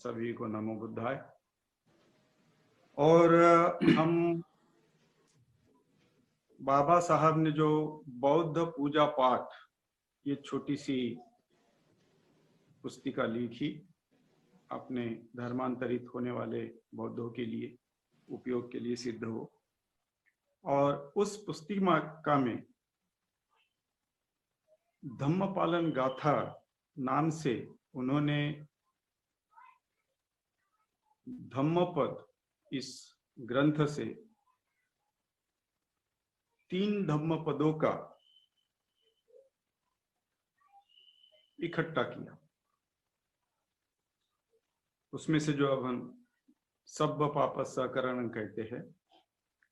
सभी को नमो बुद्धाय। और हम बाबा साहब ने जो बौद्ध पूजा पाठ ये छोटी सी पुस्तिका लिखी अपने धर्मांतरित होने वाले बौद्धों के लिए उपयोग के लिए सिद्ध हो, और उस पुस्तिका में धम्मपालन गाथा नाम से उन्होंने धम्मपद इस ग्रंथ से 3 धम्मपदों का इकट्ठा किया। उसमें से जो अब हम सब्ब पापस्सकरणं कहते हैं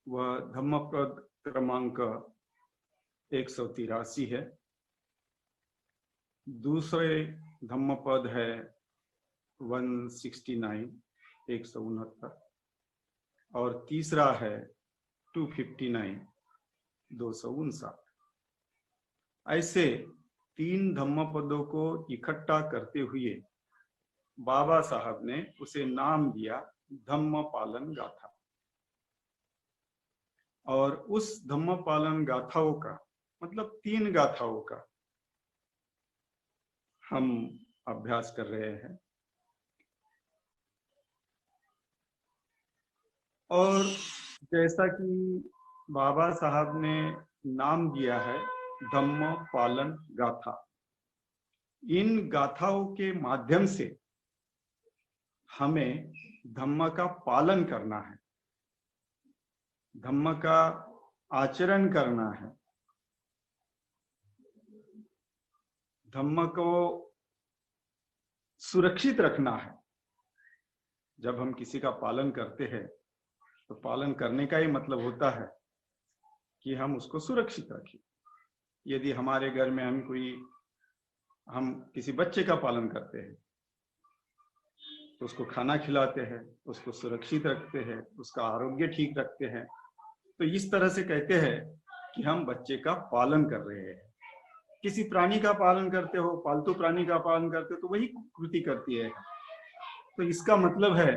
वह धम्मपद क्रमांक 183 है। दूसरे धम्मपद है 169 169, और तीसरा है 259 259। ऐसे 3 धम्मपदों को इकट्ठा करते हुए बाबा साहब ने उसे नाम दिया धम्मपालन गाथा। और उस धम्मपालन गाथाओं का मतलब 3 गाथाओं का हम अभ्यास कर रहे हैं। और जैसा कि बाबा साहब ने नाम दिया है धम्मपालन गाथा, इन गाथाओं के माध्यम से हमें धम्म का पालन करना है, धम्म का आचरण करना है, धम्म को सुरक्षित रखना है। जब हम किसी का पालन करते हैं तो पालन करने का ही मतलब होता है कि हम उसको सुरक्षित रखें। यदि हमारे घर में हम किसी बच्चे का पालन करते हैं तो उसको खाना खिलाते हैं, उसको सुरक्षित रखते हैं, उसका आरोग्य ठीक रखते हैं, तो इस तरह से कहते हैं कि हम बच्चे का पालन कर रहे हैं। किसी प्राणी का पालन करते हो, पालतू प्राणी का पालन करते हो, तो वही कृति करती है। तो इसका मतलब है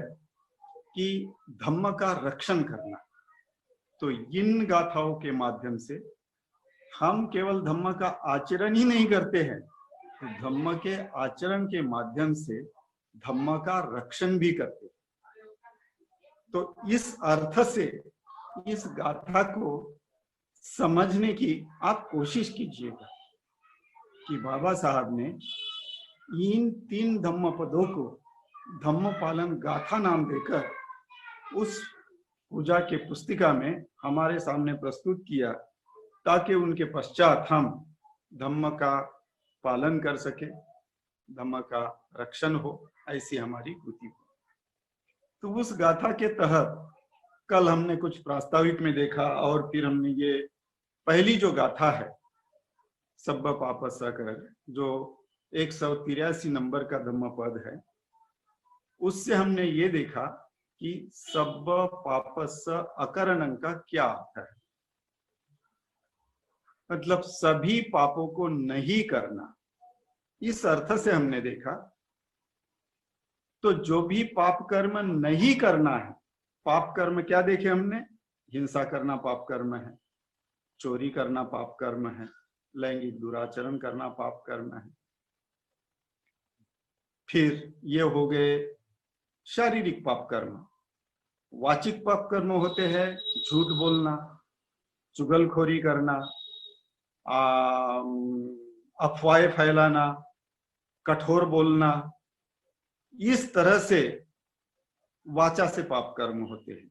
कि धम्म का रक्षण करना। तो इन गाथाओं के माध्यम से हम केवल धम्म का आचरण ही नहीं करते हैं, तो धम्म के आचरण के माध्यम से धम्म का रक्षण भी करते हैं। तो इस अर्थ से इस गाथा को समझने की आप कोशिश कीजिएगा कि बाबा साहब ने इन 3 धम्मपदों को धम्मपालन गाथा नाम देकर उस पूजा के पुस्तिका में हमारे सामने प्रस्तुत किया, ताकि उनके पश्चात हम धम्म का पालन कर सके, धम्म का रक्षण हो, ऐसी हमारी कृति हो। तो उस गाथा के तहत कल हमने कुछ प्रास्ताविक में देखा, और फिर हमने ये पहली जो गाथा है सब्ब पापस्सकरणं, जो 183 नंबर का धम्मपद है, उससे हमने ये देखा कि सब्ब पापस्सकरणं का क्या अर्थ है। मतलब सभी पापों को नहीं करना, इस अर्थ से हमने देखा। तो जो भी पाप कर्म नहीं करना है, पाप कर्म क्या देखे हमने? हिंसा करना पाप कर्म है, चोरी करना पाप कर्म है, लैंगिक दुराचरण करना पाप कर्म है। फिर ये हो गए शारीरिक पाप कर्म। वाचिक पाप कर्म होते हैं झूठ बोलना, चुगलखोरी करना, अफवाहें फैलाना, कठोर बोलना। इस तरह से वाचा से पाप कर्म होते हैं।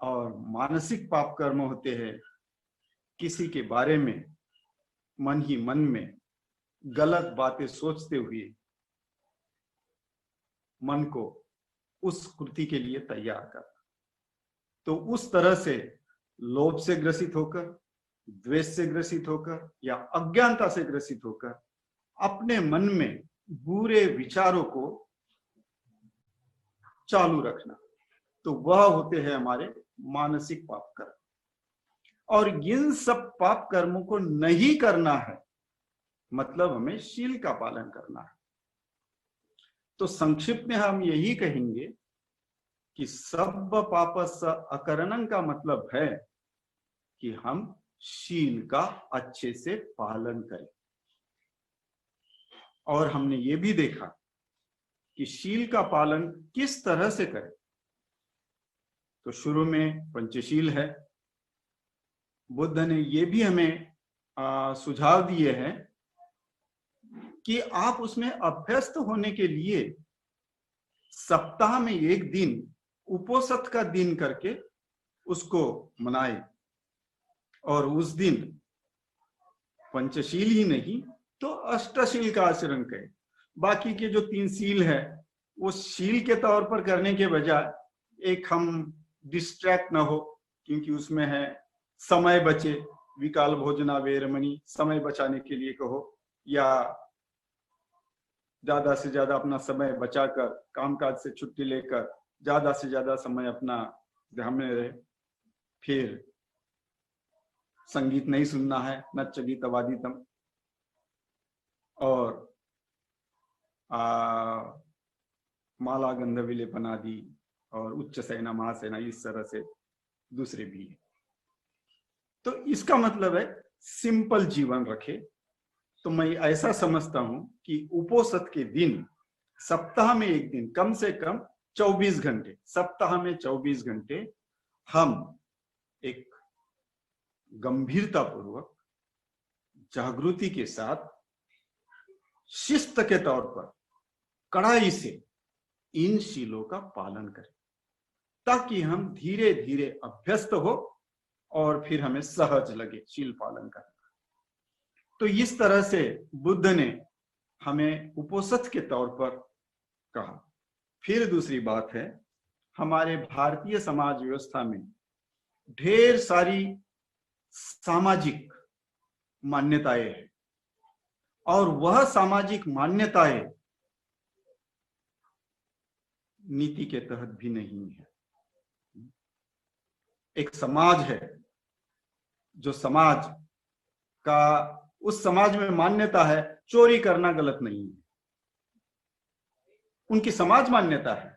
और मानसिक पाप कर्म होते हैं किसी के बारे में मन ही मन में गलत बातें सोचते हुए मन को उस कृति के लिए तैयार करना। तो उस तरह से लोभ से ग्रसित होकर, द्वेष से ग्रसित होकर या अज्ञानता से ग्रसित होकर अपने मन में बुरे विचारों को चालू रखना, तो वह होते हैं हमारे मानसिक पाप कर्म। और इन सब पाप कर्मों को नहीं करना है, मतलब हमें शील का पालन करना है। तो संक्षिप्त में हम यही कहेंगे कि सब पापस अकरणं का मतलब है कि हम शील का अच्छे से पालन करें। और हमने ये भी देखा कि शील का पालन किस तरह से करें। तो शुरू में पंचशील है। बुद्ध ने ये भी हमें सुझाव दिए हैं कि आप उसमें अभ्यस्त होने के लिए सप्ताह में एक दिन उपोषण का दिन करके उसको मनाए, और उस दिन पंचशील ही नहीं तो अष्टशील का आचरण करें। बाकी के जो 3 शील है वो शील के तौर पर करने के बजाय एक हम डिस्ट्रैक्ट ना हो, क्योंकि उसमें है समय बचे, विकाल भोजना वेरमणि, समय बचाने के लिए कहो, या ज्यादा से ज्यादा अपना समय बचाकर कामकाज से छुट्टी लेकर ज्यादा से ज्यादा समय अपना ध्यान में रहे। फिर संगीत नहीं सुनना है, नच्च गीत वादितम, और माला गंध विलेपन आदि, और उच्च सेना महासेना, इस तरह से दूसरे भी है। तो इसका मतलब है सिंपल जीवन रखे। तो मैं ऐसा समझता हूं कि उपोषण के दिन सप्ताह में एक दिन कम से कम 24 घंटे, सप्ताह में 24 घंटे हम एक गंभीरता पूर्वक जागृति के साथ शिस्त के तौर पर कड़ाई से इन शीलों का पालन करें, ताकि हम धीरे धीरे अभ्यस्त हो और फिर हमें सहज लगे शील पालन करना। तो इस तरह से बुद्ध ने हमें उपोषण के तौर पर कहा। फिर दूसरी बात है, हमारे भारतीय समाज व्यवस्था में ढेर सारी सामाजिक मान्यताएं हैं, और वह सामाजिक मान्यताएं नीति के तहत भी नहीं है। एक समाज है जो समाज का, उस समाज में मान्यता है चोरी करना गलत नहीं है, उनकी समाज मान्यता है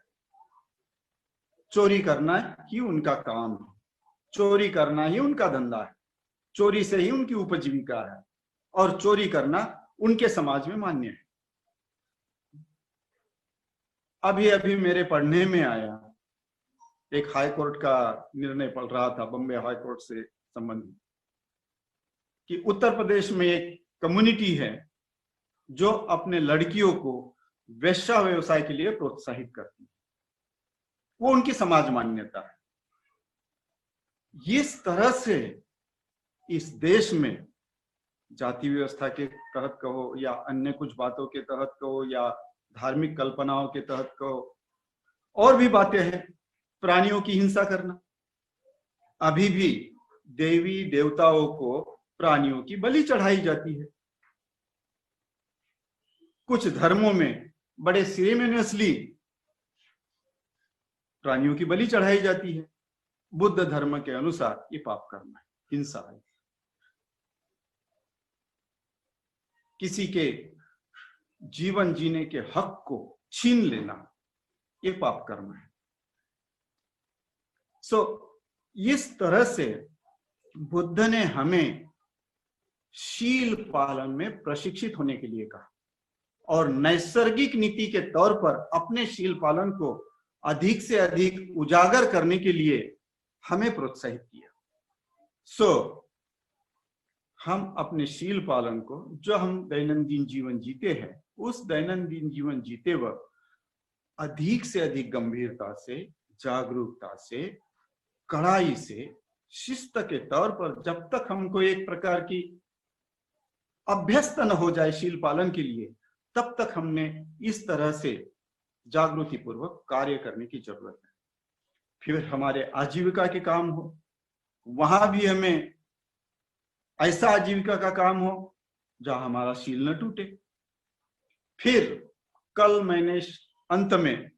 चोरी करना ही उनका काम है, चोरी करना ही उनका धंधा है, चोरी से ही उनकी उपजीविका है, और चोरी करना उनके समाज में मान्य है। अभी अभी मेरे पढ़ने में आया, एक हाई कोर्ट का निर्णय पढ़ रहा था, बॉम्बे हाई कोर्ट से संबंधित, कि उत्तर प्रदेश में एक कम्युनिटी है जो अपने लड़कियों को वेश्या व्यवसाय के लिए प्रोत्साहित करती है। वो उनकी समाज मान्यता है। इस तरह से इस देश में जाति व्यवस्था के तहत कहो, या अन्य कुछ बातों के तहत कहो, या धार्मिक कल्पनाओं के तहत कहो, और भी बातें हैं। प्राणियों की हिंसा करना, अभी भी देवी देवताओं को प्राणियों की बलि चढ़ाई जाती है। कुछ धर्मों में बड़े सीरियसली प्राणियों की बलि चढ़ाई जाती है। बुद्ध धर्म के अनुसार ये पाप कर्म है, हिंसा है, किसी के जीवन जीने के हक को छीन लेना, ये पाप कर्म है। इस तरह से बुद्ध ने हमें शील पालन में प्रशिक्षित होने के लिए कहा, और नैसर्गिक नीति के तौर पर अपने शील पालन को अधिक से अधिक उजागर करने के लिए हमें प्रोत्साहित किया। हम अपने शील पालन को, जो हम दैनंदिन जीवन जीते हैं, उस दैनंदिन जीवन जीते वक्त अधिक से अधिक गंभीरता से, जागरूकता से, कड़ाई से, शिस्त के तौर पर, जब तक हमको एक प्रकार की अभ्यस्त न हो जाए शील पालन के लिए, तब तक हमने इस तरह से जागृति पूर्वक कार्य करने की जरूरत है। फिर हमारे आजीविका के काम हो, वहां भी हमें ऐसा आजीविका का काम हो जहां हमारा शील न टूटे। फिर कल मैंने अंत में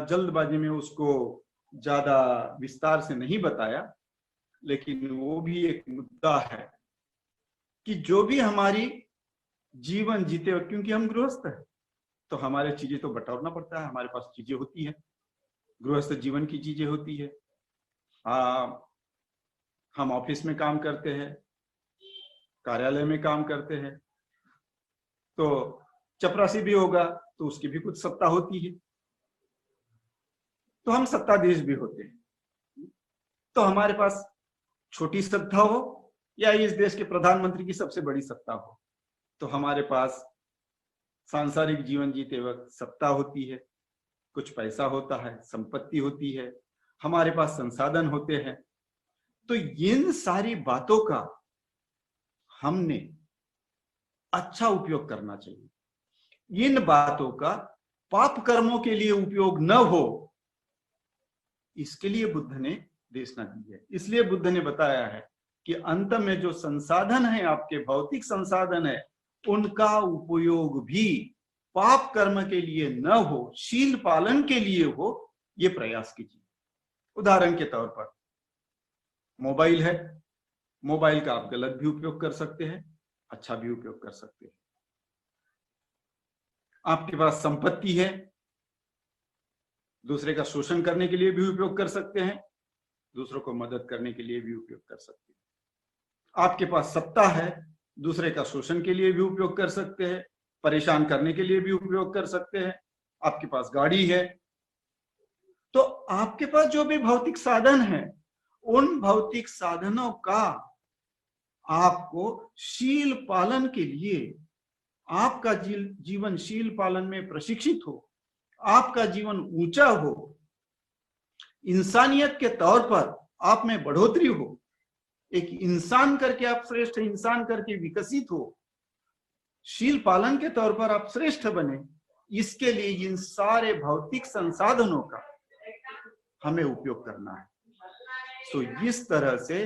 जल्दबाजी में उसको ज्यादा विस्तार से नहीं बताया, लेकिन वो भी एक मुद्दा है कि जो भी हमारी जीवन जीते, क्योंकि हम गृहस्थ हैं, तो हमारे चीजें तो बटोरना पड़ता है, हमारे पास चीजें होती है, गृहस्थ जीवन की चीजें होती है। हम ऑफिस में काम करते हैं, कार्यालय में काम करते हैं, तो चपरासी भी होगा तो उसकी भी कुछ सत्ता होती है, तो हम सत्ताधीश भी होते हैं। तो हमारे पास छोटी सत्ता हो या इस देश के प्रधानमंत्री की सबसे बड़ी सत्ता हो, तो हमारे पास सांसारिक जीवन जीते वक्त सत्ता होती है, कुछ पैसा होता है, संपत्ति होती है, हमारे पास संसाधन होते हैं। तो इन सारी बातों का हमने अच्छा उपयोग करना चाहिए। इन बातों का पाप कर्मों के लिए उपयोग न हो, इसके लिए बुद्ध ने देशना दी है। इसलिए बुद्ध ने बताया है कि अंत में जो संसाधन है, आपके भौतिक संसाधन है, उनका उपयोग भी पाप कर्म के लिए न हो, शील पालन के लिए हो, ये प्रयास कीजिए। उदाहरण के तौर पर मोबाइल है, मोबाइल का आप गलत भी उपयोग कर सकते हैं, अच्छा भी उपयोग कर सकते हैं। आपके पास संपत्ति है, दूसरे का शोषण करने के लिए भी उपयोग कर सकते हैं, दूसरों को मदद करने के लिए भी उपयोग कर सकते हैं। आपके पास सत्ता है, दूसरे का शोषण के लिए भी उपयोग कर सकते हैं, परेशान करने के लिए भी उपयोग कर सकते हैं। आपके पास गाड़ी है, तो आपके पास जो भी भौतिक साधन है, उन भौतिक साधनों का आपको शील पालन के लिए, आपका जीवन शील पालन में प्रशिक्षित हो, आपका जीवन ऊंचा हो, इंसानियत के तौर पर आप में बढ़ोतरी हो, एक इंसान करके आप श्रेष्ठ इंसान करके विकसित हो, शील पालन के तौर पर आप श्रेष्ठ बने, इसके लिए इन सारे भौतिक संसाधनों का हमें उपयोग करना है। तो इस तरह से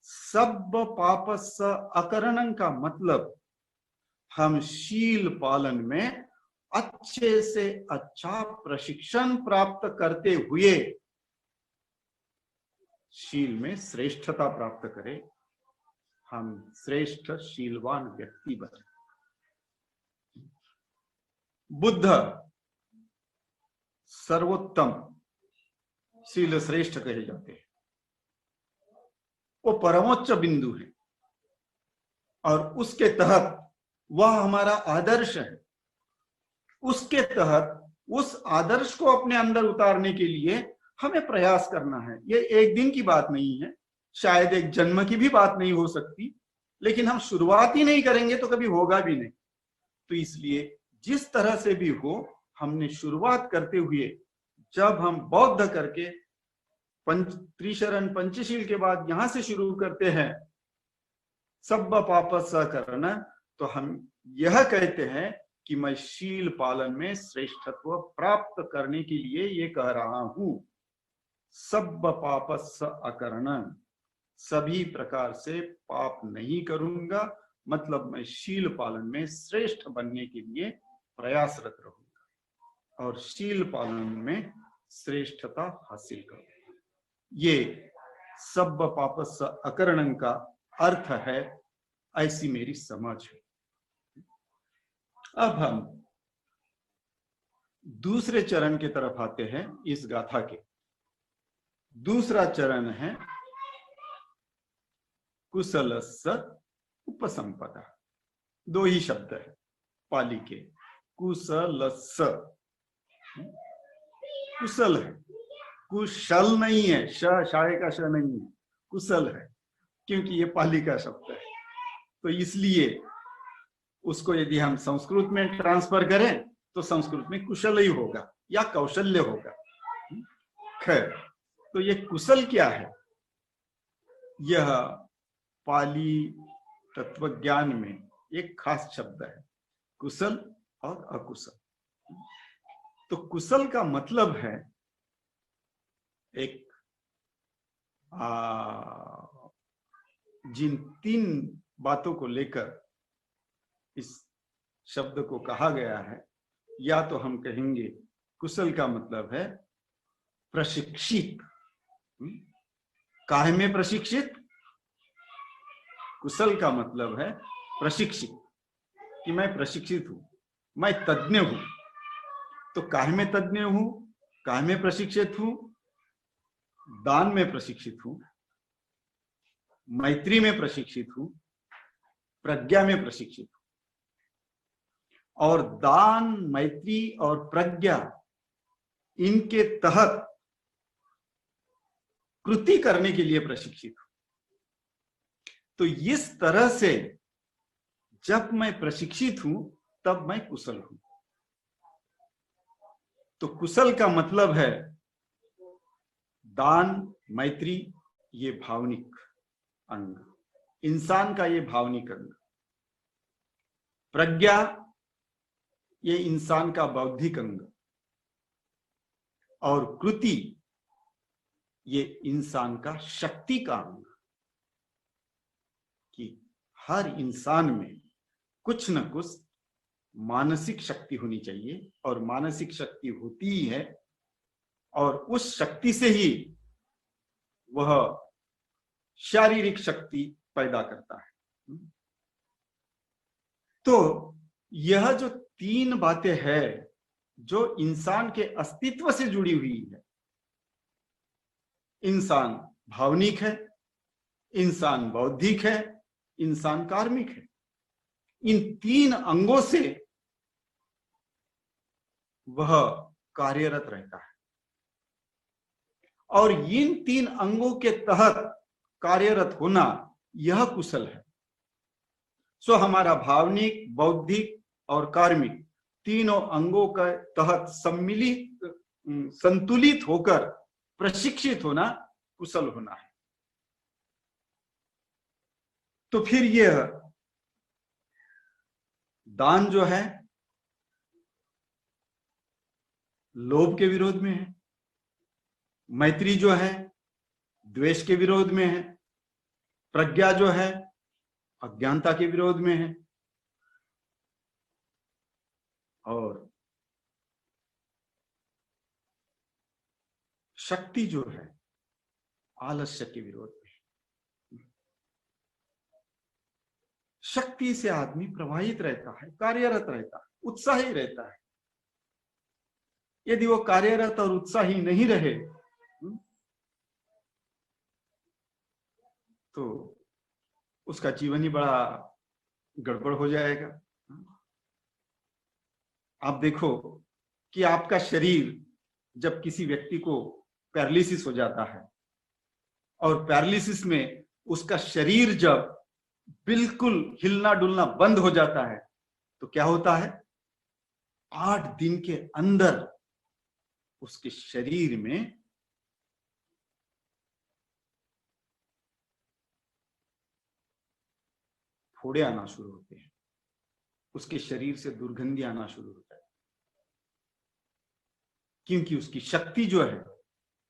सब पापस अकरणं का मतलब, हम शील पालन में अच्छे से अच्छा प्रशिक्षण प्राप्त करते हुए शील में श्रेष्ठता प्राप्त करें, हम श्रेष्ठ शीलवान व्यक्ति बने। बुद्ध सर्वोत्तम शील श्रेष्ठ कहे जाते हैं, वो परमोच्च बिंदु है और उसके तहत वह हमारा आदर्श है। उसके तहत उस आदर्श को अपने अंदर उतारने के लिए हमें प्रयास करना है। ये एक दिन की बात नहीं है, शायद एक जन्म की भी बात नहीं हो सकती, लेकिन हम शुरुआत ही नहीं करेंगे तो कभी होगा भी नहीं। तो इसलिए जिस तरह से भी हो, हमने शुरुआत करते हुए, जब हम बौद्ध करके त्रिशरण पंचशील के बाद यहां से शुरू करते हैं सब पापस करना, तो हम यह कहते हैं कि मैं शील पालन में श्रेष्ठत्व प्राप्त करने के लिए ये कह रहा हूं। सब पापस अकरणं, सभी प्रकार से पाप नहीं करूंगा, मतलब मैं शील पालन में श्रेष्ठ बनने के लिए प्रयासरत रहूंगा और शील पालन में श्रेष्ठता हासिल करूंगा। ये सब पापस अकरणं का अर्थ है, ऐसी मेरी समझ है। अब हम दूसरे चरण की तरफ आते हैं। इस गाथा के दूसरा चरण है कुशलस्य उपसंपदा। दो ही शब्द है पाली के, कुशलस्य, कुशल है, कुशल नहीं है, शाय का श नहीं है, कुशल है, क्योंकि ये पाली का शब्द है। तो इसलिए उसको यदि हम संस्कृत में ट्रांसफर करें तो संस्कृत में कुशल ही होगा या कौशल्य होगा। खैर, तो ये कुशल क्या है? यह पाली तत्वज्ञान में एक खास शब्द है, कुशल और अकुशल। तो कुशल का मतलब है एक जिन तीन बातों को लेकर इस शब्द को कहा गया है, या तो हम कहेंगे कुशल का मतलब है प्रशिक्षित। काहे में प्रशिक्षित? कुशल का मतलब है प्रशिक्षित, कि मैं प्रशिक्षित हूं, मैं तज्ञ हूं, तो काहे में तज्ञ हूं, काहे में प्रशिक्षित हूं? दान में प्रशिक्षित हूं, मैत्री में प्रशिक्षित हूं, प्रज्ञा में प्रशिक्षित हूं। और दान, मैत्री और प्रज्ञा, इनके तहत कृति करने के लिए प्रशिक्षित हूं। तो इस तरह से जब मैं प्रशिक्षित हूं तब मैं कुशल हूं। तो कुशल का मतलब है दान, मैत्री, ये भावनिक अंग, इंसान का ये भावनिक अंग। प्रज्ञा, ये इंसान का बौद्धिक अंग। और कृति, ये इंसान का शक्ति का अंग। कि हर इंसान में कुछ न कुछ मानसिक शक्ति होनी चाहिए, और मानसिक शक्ति होती ही है, और उस शक्ति से ही वह शारीरिक शक्ति पैदा करता है। तो यह जो तीन बातें हैं जो इंसान के अस्तित्व से जुड़ी हुई है, इंसान भावनिक है, इंसान बौद्धिक है, इंसान कार्मिक है। इन तीन अंगों से वह कार्यरत रहता है, और इन तीन अंगों के तहत कार्यरत होना यह कुशल है। सो हमारा भावनिक, बौद्धिक और कार्मिक तीनों अंगों के तहत सम्मिलित, संतुलित होकर प्रशिक्षित होना कुशल होना है। तो फिर यह दान जो है लोभ के विरोध में है, मैत्री जो है द्वेष के विरोध में है, प्रज्ञा जो है अज्ञानता के विरोध में है, और शक्ति जो है आलस्य के विरोध में। शक्ति से आदमी प्रभावित रहता है, कार्यरत रहता है, उत्साही रहता है। यदि वो कार्यरत और उत्साही नहीं रहे तो उसका जीवन ही बड़ा गड़बड़ हो जाएगा। आप देखो कि आपका शरीर जब किसी व्यक्ति को पैरालिसिस हो जाता है, और पैरालिसिस में उसका शरीर जब बिल्कुल हिलना डुलना बंद हो जाता है, तो क्या होता है? 8 दिन के अंदर उसके शरीर में फोड़े आना शुरू होते हैं, उसके शरीर से दुर्गंधी आना शुरू होता है, क्योंकि उसकी शक्ति जो है,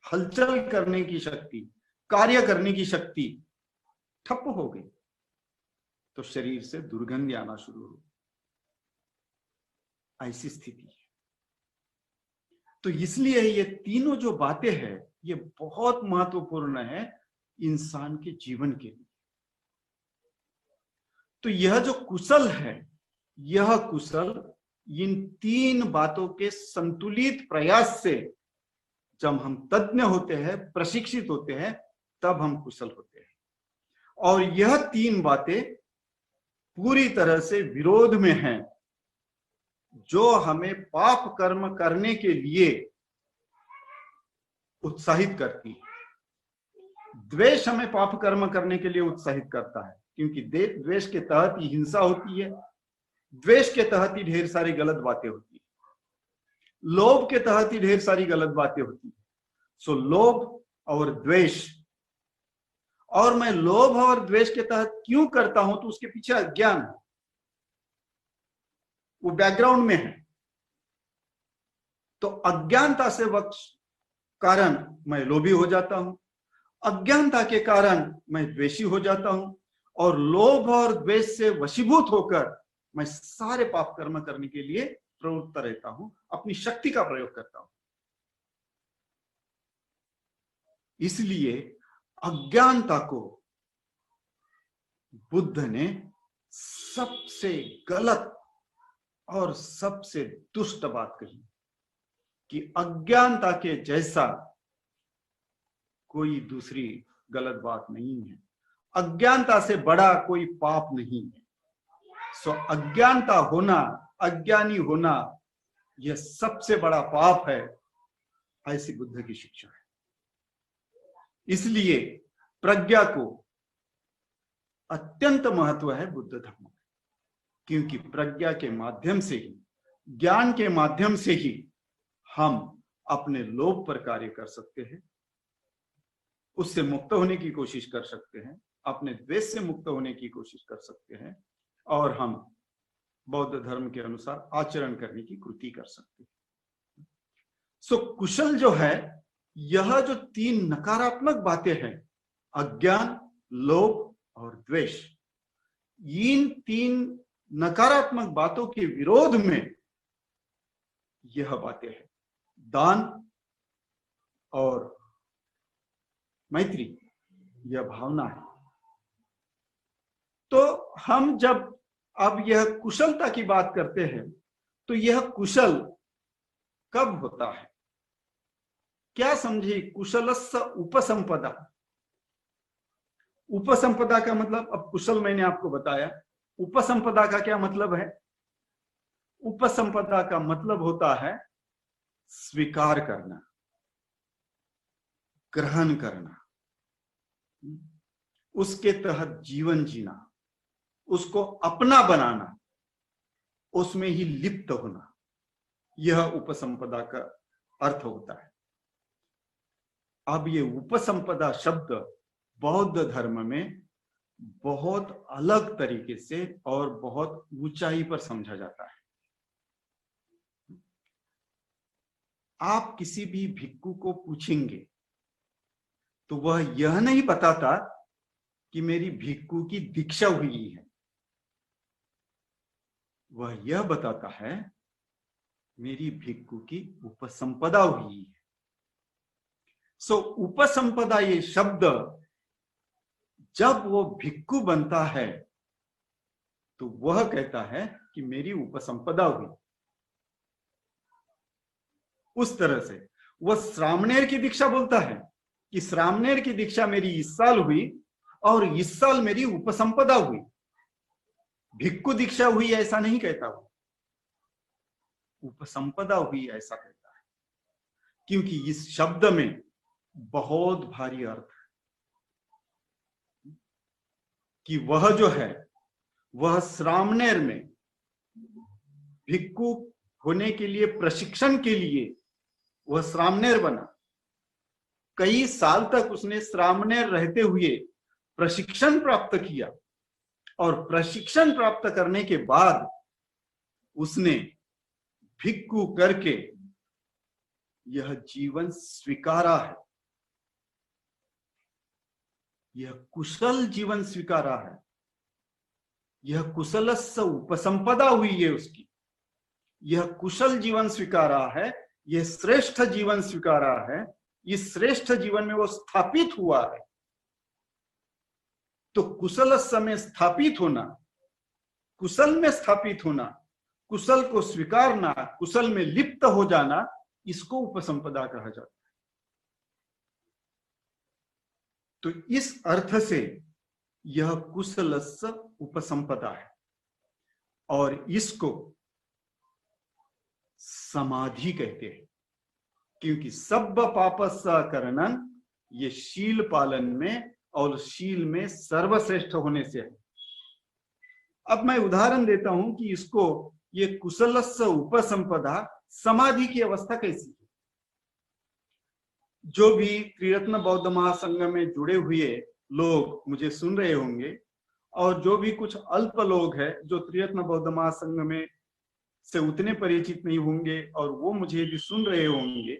हलचल करने की शक्ति, कार्य करने की शक्ति ठप हो गई, तो शरीर से दुर्गंधी आना शुरू हो, ऐसी स्थिति है। तो इसलिए ये तीनों जो बातें हैं ये बहुत महत्वपूर्ण है इंसान के जीवन के लिए। तो यह जो कुशल है, यह कुशल इन तीन बातों के संतुलित प्रयास से जब हम तज्ञ होते हैं, प्रशिक्षित होते हैं, तब हम कुशल होते हैं। और यह तीन बातें पूरी तरह से विरोध में हैं, जो हमें पाप कर्म करने के लिए उत्साहित करती है। द्वेष हमें पाप कर्म करने के लिए उत्साहित करता है, क्योंकि द्वेष के तहत ही हिंसा होती है, द्वेष के तहत ही ढेर सारी गलत बातें होती है, लोभ के तहत ही ढेर सारी गलत बातें होती है। सो लोभ और द्वेष, और मैं लोभ और द्वेष के तहत क्यों करता हूं? तो उसके पीछे अज्ञान है, वो बैकग्राउंड में है। तो अज्ञानता से कारण मैं लोभी हो जाता हूं, अज्ञानता के कारण मैं द्वेषी हो जाता हूं, और लोभ और द्वेष से वशीभूत होकर मैं सारे पाप कर्म करने के लिए प्रवृत्त रहता हूं, अपनी शक्ति का प्रयोग करता हूं। इसलिए अज्ञानता को बुद्ध ने सबसे गलत और सबसे दुष्ट बात कही। कि अज्ञानता के जैसा कोई दूसरी गलत बात नहीं है, अज्ञानता से बड़ा कोई पाप नहीं है। सो अज्ञानता होना, अज्ञानी होना, यह सबसे बड़ा पाप है, ऐसी बुद्ध की शिक्षा है। इसलिए प्रज्ञा को अत्यंत महत्व है बुद्ध धर्म में, क्योंकि प्रज्ञा के माध्यम से ही, ज्ञान के माध्यम से ही हम अपने लोभ पर कार्य कर सकते हैं, उससे मुक्त होने की कोशिश कर सकते हैं, अपने द्वेष से मुक्त होने की कोशिश कर सकते हैं, और हम बौद्ध धर्म के अनुसार आचरण करने की कृति कर सकते हैं। सो कुशल जो है, यह जो तीन नकारात्मक बातें हैं, अज्ञान, लोभ और द्वेष, इन तीन नकारात्मक बातों के विरोध में यह बातें हैं, दान और मैत्री, यह भावना है। तो हम जब अब यह कुशलता की बात करते हैं, तो यह कुशल कब होता है? क्या समझे कुशलस्य उपसंपदा? उपसंपदा का मतलब, अब कुशल मैंने आपको बताया, उपसंपदा का क्या मतलब है? उपसंपदा का मतलब होता है स्वीकार करना, ग्रहण करना, उसके तहत जीवन जीना, उसको अपना बनाना, उसमें ही लिप्त होना, यह उपसंपदा का अर्थ होता है। अब ये उपसंपदा शब्द बौद्ध धर्म में बहुत अलग तरीके से और बहुत ऊंचाई पर समझा जाता है। आप किसी भी भिक्खु को पूछेंगे तो वह यह नहीं बताता कि मेरी भिक्खु की दीक्षा हुई है, वह यह बताता है मेरी भिक्खु की उपसंपदा हुई है। सो उपसंपदा ये शब्द जब वो भिक्खु बनता है तो वह कहता है कि मेरी उपसंपदा हुई। उस तरह से वह श्रामणेर की दीक्षा बोलता है कि श्रामणेर की दीक्षा मेरी इस साल हुई और इस साल मेरी उपसंपदा हुई। भिक्खु दीक्षा हुई ऐसा नहीं कहता, वो उपसंपदा हुई ऐसा कहता है, क्योंकि इस शब्द में बहुत भारी अर्थ है कि वह जो है वह श्रामणेर में भिक्खु होने के लिए, प्रशिक्षण के लिए वह श्रामणेर बना। कई साल तक उसने श्रामणेर रहते हुए प्रशिक्षण प्राप्त किया और प्रशिक्षण प्राप्त करने के बाद उसने भिक्खु करके यह जीवन स्वीकारा है, यह कुशल जीवन स्वीकारा है, यह कुशलस्य उपसंपदा हुई है उसकी, यह कुशल जीवन स्वीकारा है, यह श्रेष्ठ जीवन स्वीकारा है, इस श्रेष्ठ जीवन में वो स्थापित हुआ है। तो कुशलस्य में स्थापित होना, कुशल में स्थापित होना, कुशल को स्वीकारना, कुशल में लिप्त हो जाना, इसको उपसंपदा कहा जाता है। तो इस अर्थ से यह कुशलस्य उपसंपदा है और इसको समाधि कहते हैं, क्योंकि सब पापस्य करणं, ये शील पालन में और शील में सर्वश्रेष्ठ होने से है। अब मैं उदाहरण देता हूं कि इसको, ये कुशलस्य उपसंपदा समाधि की अवस्था कैसी है। जो भी त्रिरत्न बौद्ध महासंघ में जुड़े हुए लोग मुझे सुन रहे होंगे और जो भी कुछ अल्प लोग हैं जो त्रिरत्न बौद्ध महासंघ में से उतने परिचित नहीं होंगे और वो मुझे यदि सुन रहे होंगे,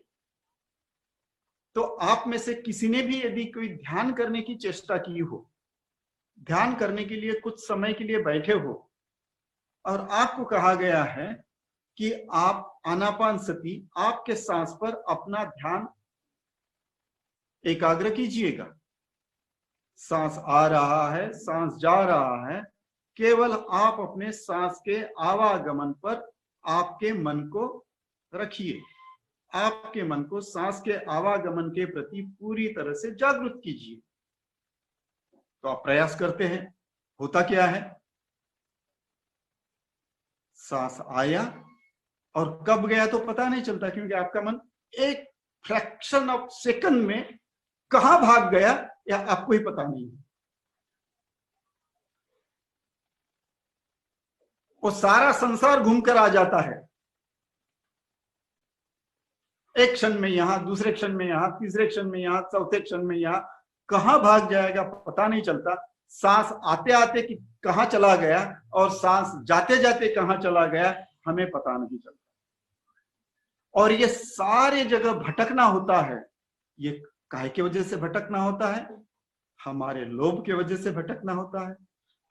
तो आप में से किसी ने भी यदि कोई ध्यान करने की चेष्टा की हो, ध्यान करने के लिए कुछ समय के लिए बैठे हो और आपको कहा गया है कि आप आनापानसति, आपके सांस पर अपना ध्यान एकाग्र कीजिएगा, सांस आ रहा है, सांस जा रहा है, केवल आप अपने सांस के आवागमन पर आपके मन को रखिए, आपके मन को सांस के आवागमन के प्रति पूरी तरह से जागरूक कीजिए। तो आप प्रयास करते हैं, होता क्या है, सांस आया और कब गया तो पता नहीं चलता, क्योंकि आपका मन एक फ्रैक्शन ऑफ सेकंड में कहां भाग गया या आपको ही पता नहीं है। वो सारा संसार घूमकर आ जाता है, एक क्षण में यहां, दूसरे क्षण में यहां, तीसरे क्षण में यहां, चौथे क्षण में यहां, कहां भाग जाएगा पता नहीं चलता। सांस आते आते कि कहां चला गया और सांस जाते जाते कहां चला गया हमें पता नहीं चलता। और ये सारे जगह भटकना होता है, ये काहे की वजह से भटकना होता है? हमारे लोभ के वजह से भटकना होता है,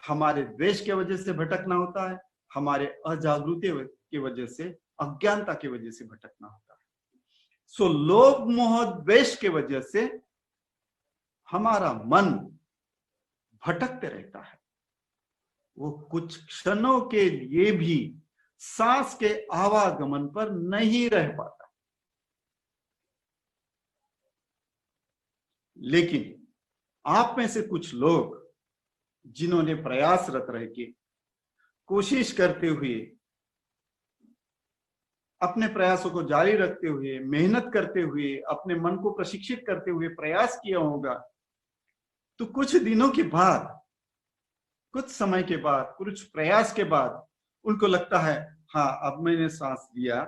हमारे द्वेष के वजह से भटकना होता है, हमारे अजागृति की वजह से, अज्ञानता की वजह से भटकना होता है। सो लोभ मोह द्वेष के वजह से हमारा मन भटकते रहता है। वो कुछ क्षणों के लिए भी सांस के आवागमन पर नहीं रह पाता। लेकिन आप में से कुछ लोग जिन्होंने प्रयासरत रह के, कोशिश करते हुए, अपने प्रयासों को जारी रखते हुए, मेहनत करते हुए, अपने मन को प्रशिक्षित करते हुए प्रयास किया होगा, तो कुछ दिनों के बाद, कुछ समय के बाद, कुछ प्रयास के बाद उनको लगता है हाँ अब मैंने सांस लिया,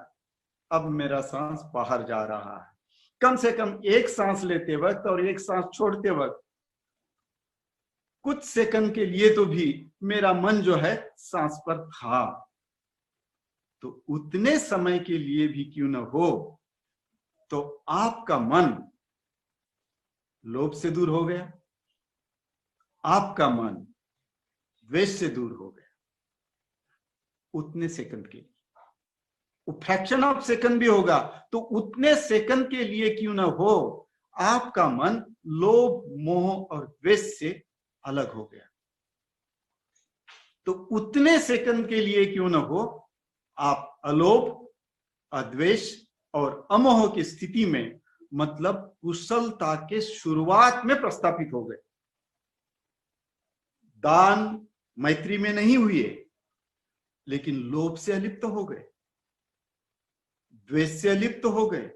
अब मेरा सांस बाहर जा रहा है। कम से कम एक सांस लेते वक्त और एक सांस छोड़ते वक्त कुछ सेकंड के लिए तो भी मेरा मन जो है सांस पर था। तो उतने समय के लिए भी क्यों न हो, तो आपका मन लोभ से दूर हो गया, आपका मन द्वेष से दूर हो गया। उतने सेकंड के लिए, वो फ्रैक्शन ऑफ सेकंड भी होगा, तो उतने सेकंड के लिए क्यों न हो, आपका मन लोभ मोह और द्वेष से अलग हो गया। तो उतने सेकंड के लिए क्यों न हो, आप अलोभ, अद्वेष और अमोह की स्थिति में, मतलब कुशलता के शुरुआत में प्रस्थापित हो गए। दान मैत्री में नहीं हुए, लेकिन लोभ से अलिप्त हो गए, द्वेष से अलिप्त हो गए,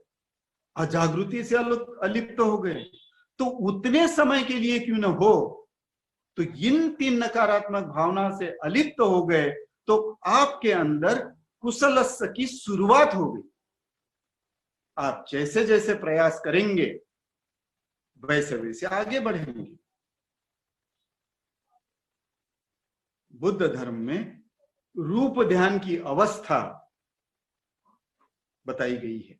अजागृति से अलिप्त हो गए। तो उतने समय के लिए क्यों न हो, तो इन तीन नकारात्मक भावना से अलिप्त हो गए, तो आपके अंदर कुशलस्य की शुरुआत हो गई। आप जैसे जैसे प्रयास करेंगे वैसे वैसे आगे बढ़ेंगे। बुद्ध धर्म में रूप ध्यान की अवस्था बताई गई है,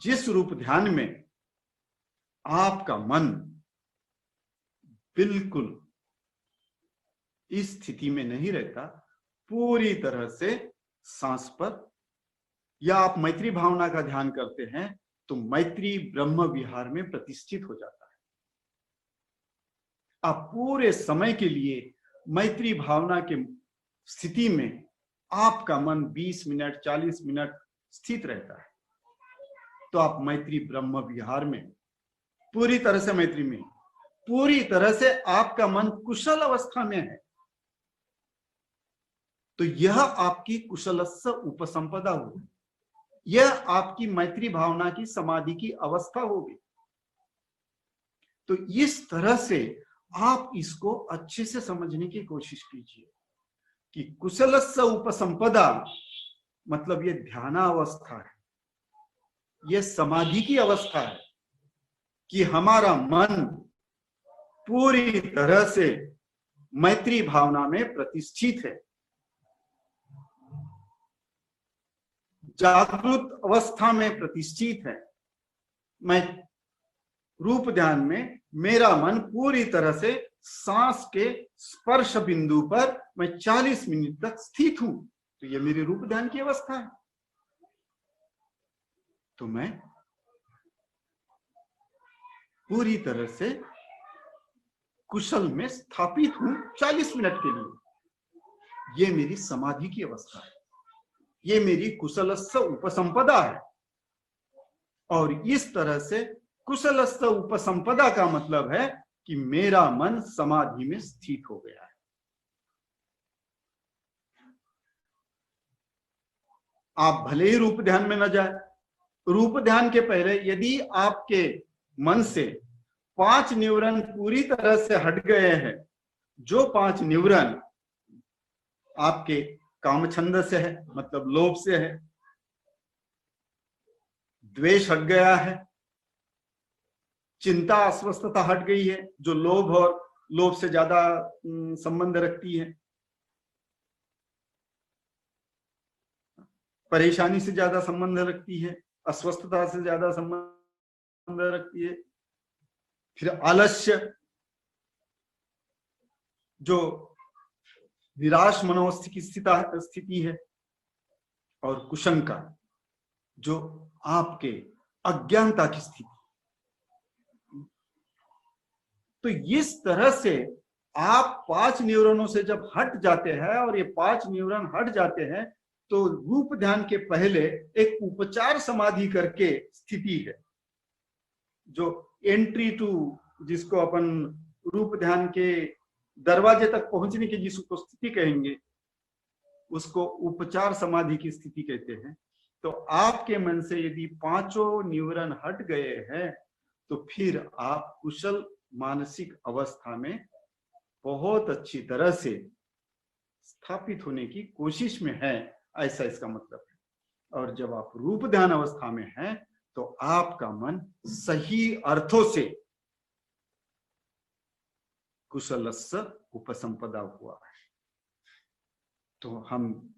जिस रूप ध्यान में आपका मन बिल्कुल इस स्थिति में नहीं रहता, पूरी तरह से सांस पर, या आप मैत्री भावना का ध्यान करते हैं तो मैत्री ब्रह्म विहार में प्रतिष्ठित हो जाता है। आप पूरे समय के लिए मैत्री भावना के स्थिति में आपका मन 20 मिनट 40 मिनट स्थित रहता है, तो आप मैत्री ब्रह्म विहार में पूरी तरह से, मैत्री में पूरी तरह से आपका मन कुशल अवस्था में है। तो यह आपकी कुशलस्य उपसंपदा होगी, यह आपकी मैत्री भावना की समाधि की अवस्था होगी। तो इस तरह से आप इसको अच्छे से समझने की कोशिश कीजिए कि कुशलस्य उपसंपदा मतलब ये ध्यानावस्था है, ये समाधि की अवस्था है कि हमारा मन पूरी तरह से मैत्री भावना में प्रतिष्ठित है। जागृत अवस्था में प्रतिष्ठित है। मैं रूप ध्यान में मेरा मन पूरी तरह से सांस के स्पर्श बिंदु पर मैं 40 मिनट तक स्थित हूं, तो यह मेरी रूप ध्यान की अवस्था है। तो मैं पूरी तरह से कुशल में स्थापित हूं 40 मिनट के लिए। यह मेरी समाधि की अवस्था है, ये मेरी कुशलस्य उपसंपदा है। और इस तरह से कुशलस्थ उपसंपदा का मतलब है कि मेरा मन समाधि में स्थित हो गया है। आप भले ही रूप ध्यान में न जाए, रूप ध्यान के पहले यदि आपके मन से 5 न्यूरॉन पूरी तरह से हट गए हैं, जो 5 न्यूरॉन आपके कामछंद से है, मतलब लोभ से है, द्वेष हट गया है, चिंता अस्वस्थता हट गई है, जो लोभ और लोभ से ज्यादा संबंध रखती है, परेशानी से ज्यादा संबंध रखती है, अस्वस्थता से ज्यादा संबंध रखती है, फिर आलस्य जो निराश मनोस्थिति की स्थिति है, और कुशंका जो आपके अज्ञानता की स्थिति। तो इस तरह से आप 5 न्यूरॉनों से जब हट जाते हैं, और ये 5 न्यूरॉन हट जाते हैं, तो रूप ध्यान के पहले एक उपचार समाधि करके स्थिति है, जो एंट्री टू, जिसको अपन रूप ध्यान के दरवाजे तक पहुंचने की जिसको स्थिति कहेंगे, उसको उपचार समाधि की स्थिति कहते हैं। तो आपके मन से यदि 5 न्यूरॉन हट गए हैं, तो फिर आप कुशल मानसिक अवस्था में बहुत अच्छी तरह से स्थापित होने की कोशिश में है, ऐसा इसका मतलब है। और जब आप रूप ध्यान अवस्था में हैं, तो आपका मन सही अर्थों से कुशलस्य उपसंपदा हुआ है। तो हम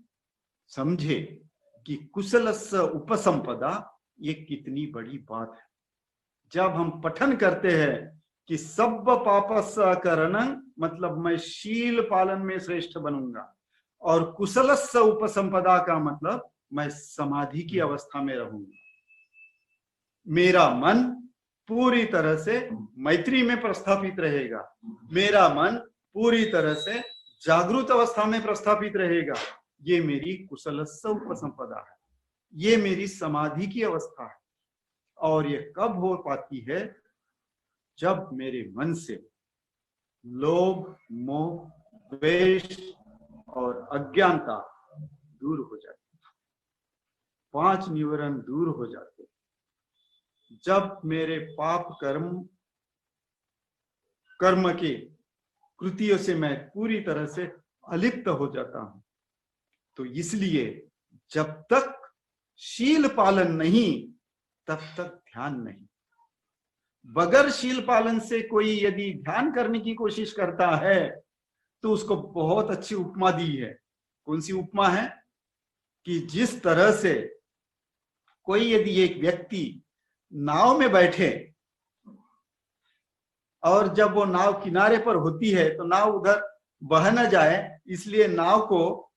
समझे कि कुशलस्य उपसंपदा ये कितनी बड़ी बात है। जब हम पठन करते हैं कि सब पापस्य करणं, मतलब मैं शील पालन में श्रेष्ठ बनूंगा, और कुशलस्य उपसंपदा का मतलब मैं समाधि की अवस्था में रहूंगा, मेरा मन पूरी तरह से मैत्री में प्रस्थापित रहेगा, मेरा मन पूरी तरह से जागृत अवस्था में प्रस्थापित रहेगा, ये मेरी कुशलस्य उपसंपदा है, ये मेरी समाधि की अवस्था है। और ये कब हो पाती है? जब मेरे मन से लोभ, मोह, द्वेष और अज्ञानता दूर हो जाती है, 5 न्यूरॉन दूर हो जाते, जब मेरे पाप कर्म के कृतियों से मैं पूरी तरह से अलिप्त हो जाता हूं। तो इसलिए जब तक शील पालन नहीं, तब तक ध्यान नहीं। बगैर शील पालन से कोई यदि ध्यान करने की कोशिश करता है, तो उसको बहुत अच्छी उपमा दी है। कौन सी उपमा है? कि जिस तरह से कोई यदि एक व्यक्ति नाव में बैठे, और जब वो नाव किनारे पर होती है, तो नाव उधर बह न जाए, इसलिए नाव को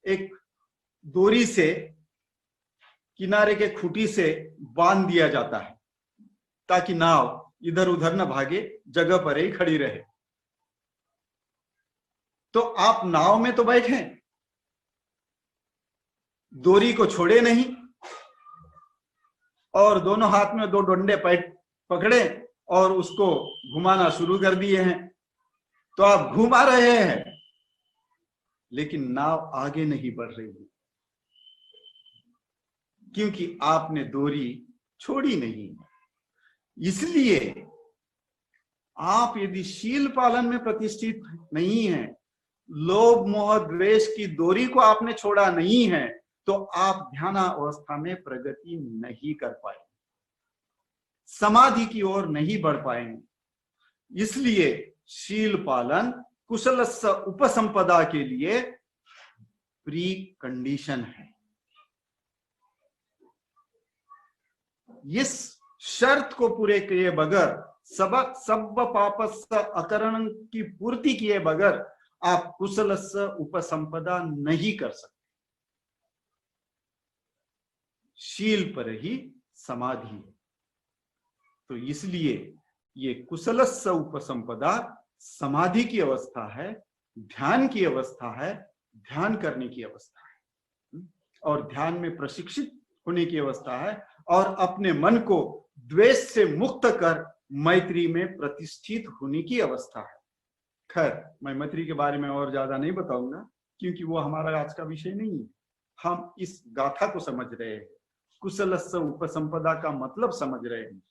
एक डोरी से किनारे के खूंटी से बांध दिया जाता है, ताकि नाव इधर उधर न भागे, जगह पर ही खड़ी रहे। तो आप नाव में तो बैठे, डोरी को छोड़े नहीं, और दोनों हाथ में 2 डंडे पकड़े और उसको घुमाना शुरू कर दिए हैं। तो आप घुमा रहे हैं, लेकिन नाव आगे नहीं बढ़ रही है, क्योंकि आपने डोरी छोड़ी नहीं। इसलिए आप यदि शील पालन में प्रतिष्ठित नहीं है, लोभ मोह द्वेष की डोरी को आपने छोड़ा नहीं है, तो आप ध्यान अवस्था में प्रगति नहीं कर पाएंगे, समाधि की ओर नहीं बढ़ पाएंगे। इसलिए शील पालन कुशलस्य उपसंपदा के लिए प्री कंडीशन है। इस शर्त को पूरे किए बगैर, सब पापस्य अकरण की पूर्ति किए बगैर आप कुशलस्य उपसंपदा नहीं कर सकते। शील पर ही समाधि है। तो इसलिए ये कुशलस्य उपसंपदा समाधि की अवस्था है, ध्यान की अवस्था है, ध्यान करने की अवस्था है। और ध्यान में प्रशिक्षित होने की अवस्था है, और अपने मन को द्वेष से मुक्त कर मैत्री में प्रतिष्ठित होने की अवस्था है। खैर, मैं मैत्री के बारे में और ज्यादा नहीं बताऊंगा, क्योंकि वो हमारा आज का विषय नहीं है। हम इस गाथा को समझ रहे हैं, कुशलस्य उपसंपदा का मतलब समझ रहे हैं।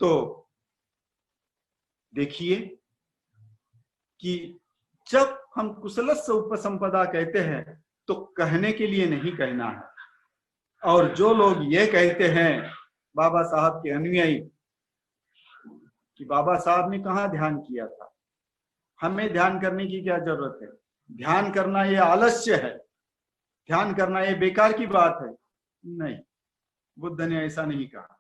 तो देखिए कि जब हम कुशलस्य उपसंपदा कहते हैं तो कहने के लिए नहीं कहना है। और जो लोग ये कहते हैं बाबा साहब के अनुयायी कि बाबा साहब ने कहाँ ध्यान किया था, हमें ध्यान करने की क्या जरूरत है, ध्यान करना ये आलस्य है, ध्यान करना ये बेकार की बात है, नहीं, बुद्ध ने ऐसा नहीं कहा।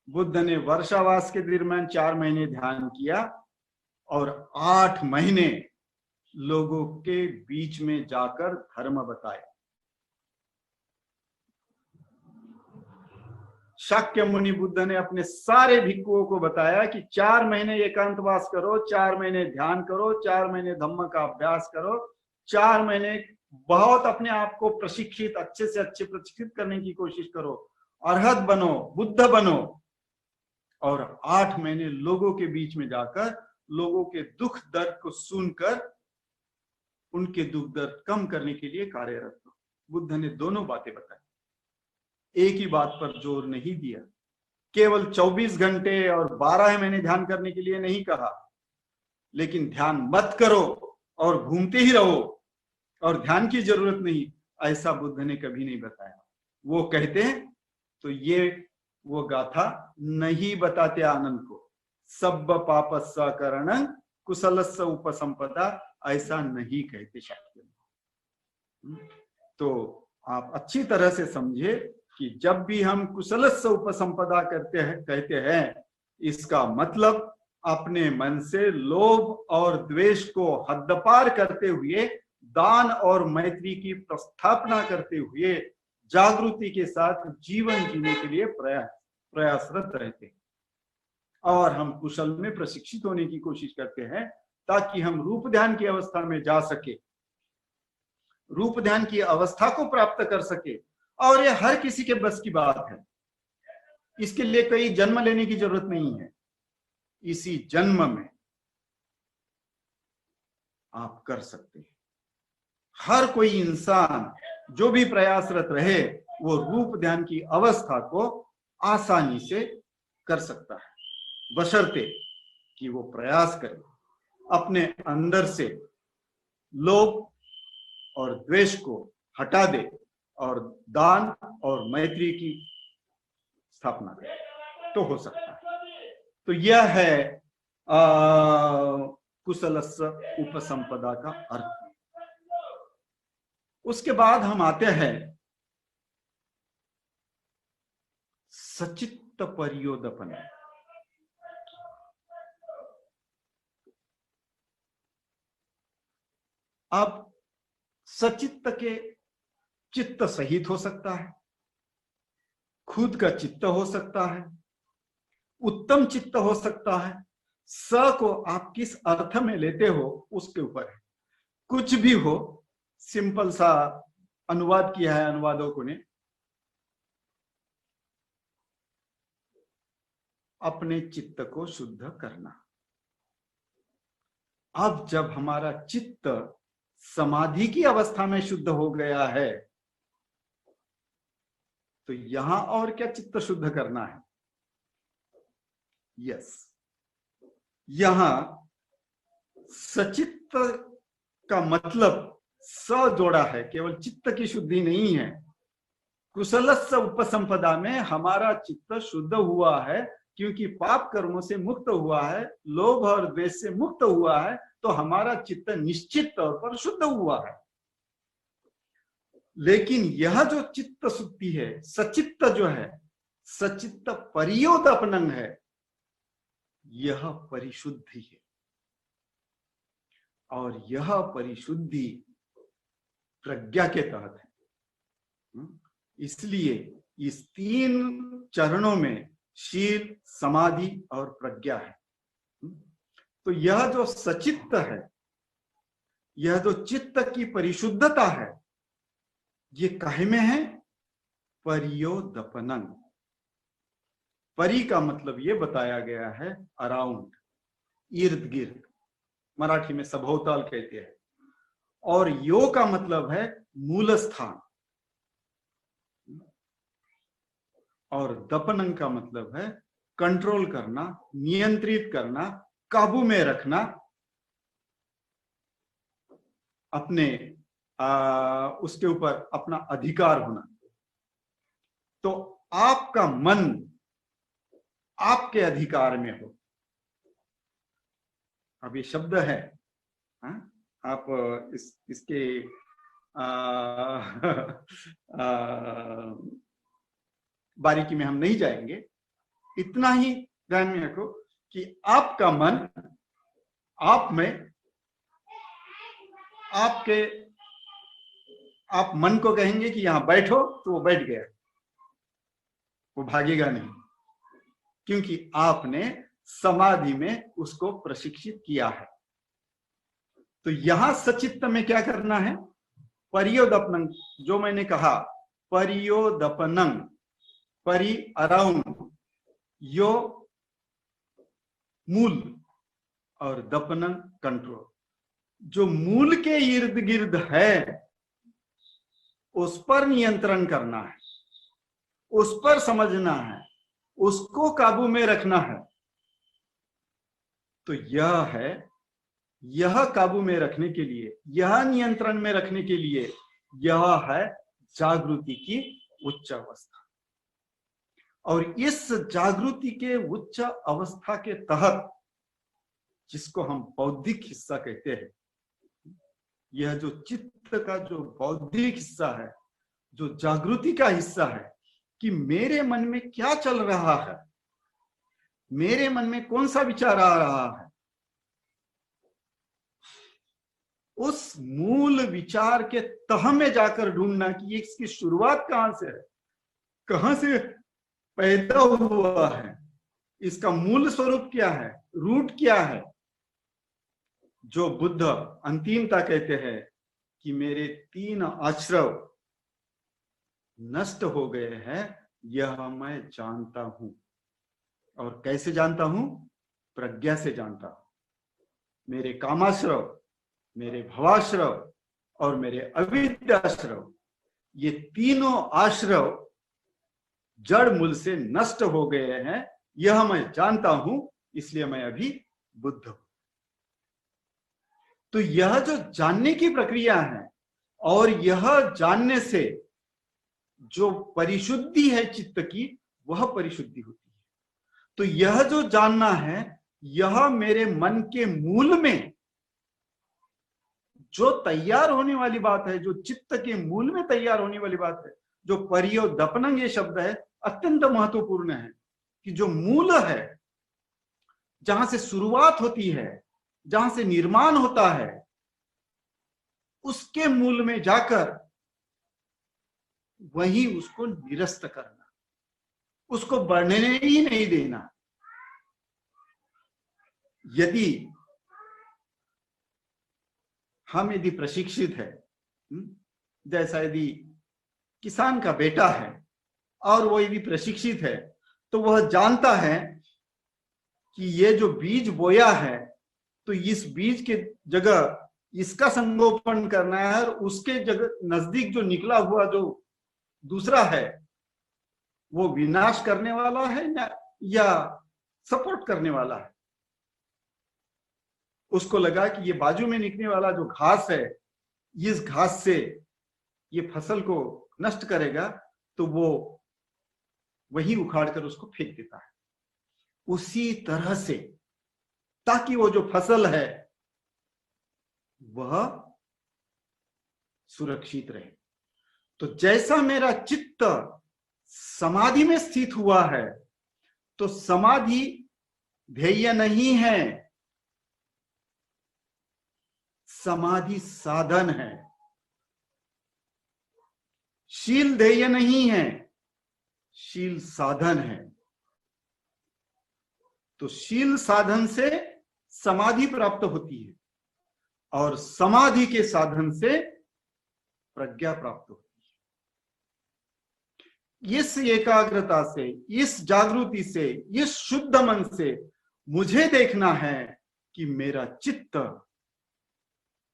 बुद्ध ने वर्षावास के दरमियान 4 महीने ध्यान किया और 8 महीने लोगों के बीच में जाकर धर्म बताया। शाक्य मुनि बुद्ध ने अपने सारे भिक्षुओं को बताया कि 4 महीने एकांतवास करो, 4 महीने ध्यान करो, 4 महीने धम्म का अभ्यास करो, 4 महीने बहुत अपने आप को प्रशिक्षित, अच्छे से अच्छे प्रशिक्षित करने की कोशिश करो, अरहत बनो, बुद्ध बनो, और 8 महीने लोगों के बीच में जाकर लोगों के दुख दर्द को सुनकर उनके दुख दर्द कम करने के लिए कार्यरत हो। बुद्ध ने दोनों बातें बताई, एक ही बात पर जोर नहीं दिया। केवल 24 घंटे और 12 महीने ध्यान करने के लिए नहीं कहा, लेकिन ध्यान मत करो और घूमते ही रहो और ध्यान की जरूरत नहीं, ऐसा बुद्ध ने कभी नहीं बताया। वो कहते हैं तो ये वो गाथा नहीं बताते आनंद को, सब्ब पापस्य करणं कुशलस्य उपसंपदा, ऐसा नहीं कहते शास्त्र। तो आप अच्छी तरह से समझे कि जब भी हम कुशलस्य उपसंपदा कहते हैं, इसका मतलब अपने मन से लोभ और द्वेष को हद्दपार करते हुए दान और मैत्री की प्रस्थापना करते हुए जागृति के साथ जीवन जीने के लिए प्रयासरत रहते हैं। और हम कुशल में प्रशिक्षित होने की कोशिश करते हैं ताकि हम रूप ध्यान की अवस्था में जा सके, रूप ध्यान की अवस्था को प्राप्त कर सके। और ये हर किसी के बस की बात है, इसके लिए कोई जन्म लेने की जरूरत नहीं है। इसी जन्म में आप कर सकते हैं। हर कोई इंसान जो भी प्रयासरत रहे वो रूप ध्यान की अवस्था को आसानी से कर सकता है, बशर्ते कि वो प्रयास करे, अपने अंदर से लोभ और द्वेष को हटा दे और दान और मैत्री की स्थापना करे, तो हो सकता है। तो यह है कुशलस्य उपसंपदा का अर्थ। उसके बाद हम आते हैं सचित्त परियोदपन। अब सचित्त के चित्त सहित हो सकता है, खुद का चित्त हो सकता है, उत्तम चित्त हो सकता है। स को आप किस अर्थ में लेते हो उसके ऊपर है। कुछ भी हो, सिंपल सा अनुवाद किया है अनुवादकों ने, अपने चित्त को शुद्ध करना। अब जब हमारा चित्त समाधि की अवस्था में शुद्ध हो गया है, तो यहां और क्या चित्त शुद्ध करना है? यस, यहां सचित्त का मतलब स जोड़ा है, केवल चित्त की शुद्धि नहीं है। कुशलस्य उपसंपदा में हमारा चित्त शुद्ध हुआ है, क्योंकि पाप कर्मों से मुक्त हुआ है, लोभ और द्वेष से मुक्त हुआ है, तो हमारा चित्त निश्चित तौर पर शुद्ध हुआ है। लेकिन यह जो चित्त शुद्धि है, सचित्त जो है, सचित्त परियोदपनं है, यह परिशुद्धि है। और यह परिशुद्धि प्रज्ञा के तहत है। इसलिए इस 3 चरणों में शील, समाधि और प्रज्ञा है। तो यह जो सचित्त है, यह जो चित्त की परिशुद्धता है, ये काहे में है? पर्योदपनं। परि का मतलब ये बताया गया है अराउंड, इर्द गिर्द, मराठी में सभोवताल कहते हैं। और यो का मतलब है मूल स्थान, और दपनं का मतलब है कंट्रोल करना, नियंत्रित करना, काबू में रखना, अपने उसके ऊपर अपना अधिकार होना। तो आपका मन आपके अधिकार में हो। अब ये शब्द है, आप इसके बारीकी में हम नहीं जाएंगे। इतना ही ध्यान में रखो कि आपका मन आप में, आप मन को कहेंगे कि यहां बैठो तो वो बैठ गया, वो भागेगा नहीं, क्योंकि आपने समाधि में उसको प्रशिक्षित किया है। तो यहां सचित्त में क्या करना है? पर्योदपनं, जो मैंने कहा, पर्योदपनं, परि अराउंड, यो मूल, और दपनं कंट्रोल। जो मूल के इर्द गिर्द है उस पर नियंत्रण करना है, उस पर समझना है, उसको काबू में रखना है। तो यह है, यह काबू में रखने के लिए, यह नियंत्रण में रखने के लिए, यह है जागृति की उच्च अवस्था। और इस जागृति के उच्च अवस्था के तहत, जिसको हम बौद्धिक हिस्सा कहते हैं, यह जो चित्त का जो बौद्धिक हिस्सा है, जो जागृति का हिस्सा है कि मेरे मन में क्या चल रहा है, मेरे मन में कौन सा विचार आ रहा है, उस मूल विचार के तह में जाकर ढूंढना कि इसकी शुरुआत कहां से है, कहां से पैदा हुआ है, इसका मूल स्वरूप क्या है, रूट क्या है। जो बुद्ध अंतिमता कहते हैं कि मेरे 3 आश्रव नष्ट हो गए हैं, यह मैं जानता हूं। और कैसे जानता हूं? प्रज्ञा से जानता हूं। मेरे कामाश्रव, मेरे भवाश्रव और मेरे अविद्याश्रव, ये तीनों आश्रव जड़ मूल से नष्ट हो गए हैं, यह मैं जानता हूं, इसलिए मैं अभी बुद्ध हूं। तो यह जो जानने की प्रक्रिया है, और यह जानने से जो परिशुद्धि है चित्त की, वह परिशुद्धि होती है। तो यह जो जानना है, यह मेरे मन के मूल में जो तैयार होने वाली बात है, जो चित्त के मूल में तैयार होने वाली बात है, जो पर्योदपनं ये शब्द है, अत्यंत महत्वपूर्ण है। कि जो मूल है, जहां से शुरुआत होती है, जहां से निर्माण होता है, उसके मूल में जाकर वही उसको निरस्त करना, उसको बढ़ने ही नहीं देना। यदि हम यदि प्रशिक्षित है, जैसा यदि किसान का बेटा है और वो यदि प्रशिक्षित है, तो वह जानता है कि ये जो बीज बोया है, तो इस बीज के जगह इसका संगोपन करना है, और उसके जगह नजदीक जो निकला हुआ जो दूसरा है, वो विनाश करने वाला है या सपोर्ट करने वाला है। उसको लगा कि ये बाजू में निकलने वाला जो घास है, इस घास से ये फसल को नष्ट करेगा, तो वो वही उखाड़ कर उसको फेंक देता है। उसी तरह से, ताकि वो जो फसल है वह सुरक्षित रहे। तो जैसा मेरा चित्त समाधि में स्थित हुआ है, तो समाधि ध्येय नहीं है, समाधि साधन है। शील ध्येय नहीं है, शील साधन है। तो शील साधन से समाधि प्राप्त होती है, और समाधि के साधन से प्रज्ञा प्राप्त होती है। इस एकाग्रता से, इस जागृति से, इस शुद्ध मन से मुझे देखना है कि मेरा चित्त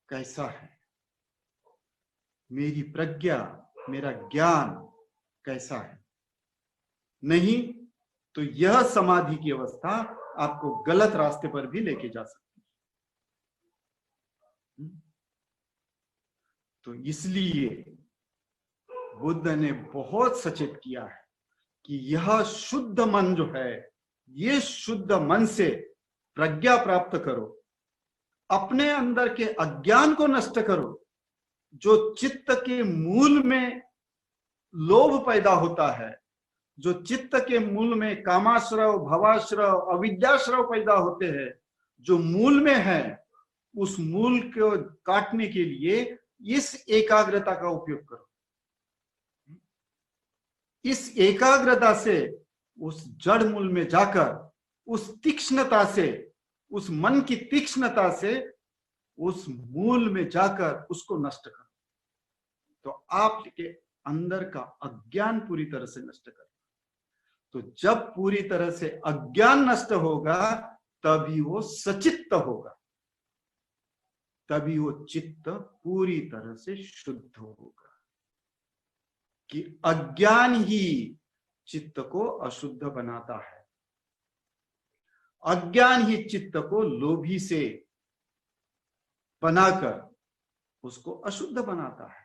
कैसा है, मेरी प्रज्ञा, मेरा ज्ञान कैसा है। नहीं तो यह समाधि की अवस्था आपको गलत रास्ते पर भी लेके जा सकती है। तो इसलिए बुद्ध ने बहुत सचेत किया है कि यह शुद्ध मन जो है, ये शुद्ध मन से प्रज्ञा प्राप्त करो, अपने अंदर के अज्ञान को नष्ट करो। जो चित्त के मूल में लोभ पैदा होता है, जो चित्त के मूल में कामाश्रव, भवाश्रव, अविद्याश्रव पैदा होते हैं, जो मूल में है, उस मूल को काटने के लिए इस एकाग्रता का उपयोग करो। इस एकाग्रता से उस जड़ मूल में जाकर, उस तीक्ष्णता से, उस मन की तीक्ष्णता से उस मूल में जाकर उसको नष्ट करो। तो आपके अंदर का अज्ञान पूरी तरह से नष्ट करो। तो जब पूरी तरह से अज्ञान नष्ट होगा तभी वो सचित्त होगा, तभी वो चित्त पूरी तरह से शुद्ध होगा। कि अज्ञान ही चित्त को अशुद्ध बनाता है, अज्ञान ही चित्त को लोभी से बनाकर उसको अशुद्ध बनाता है।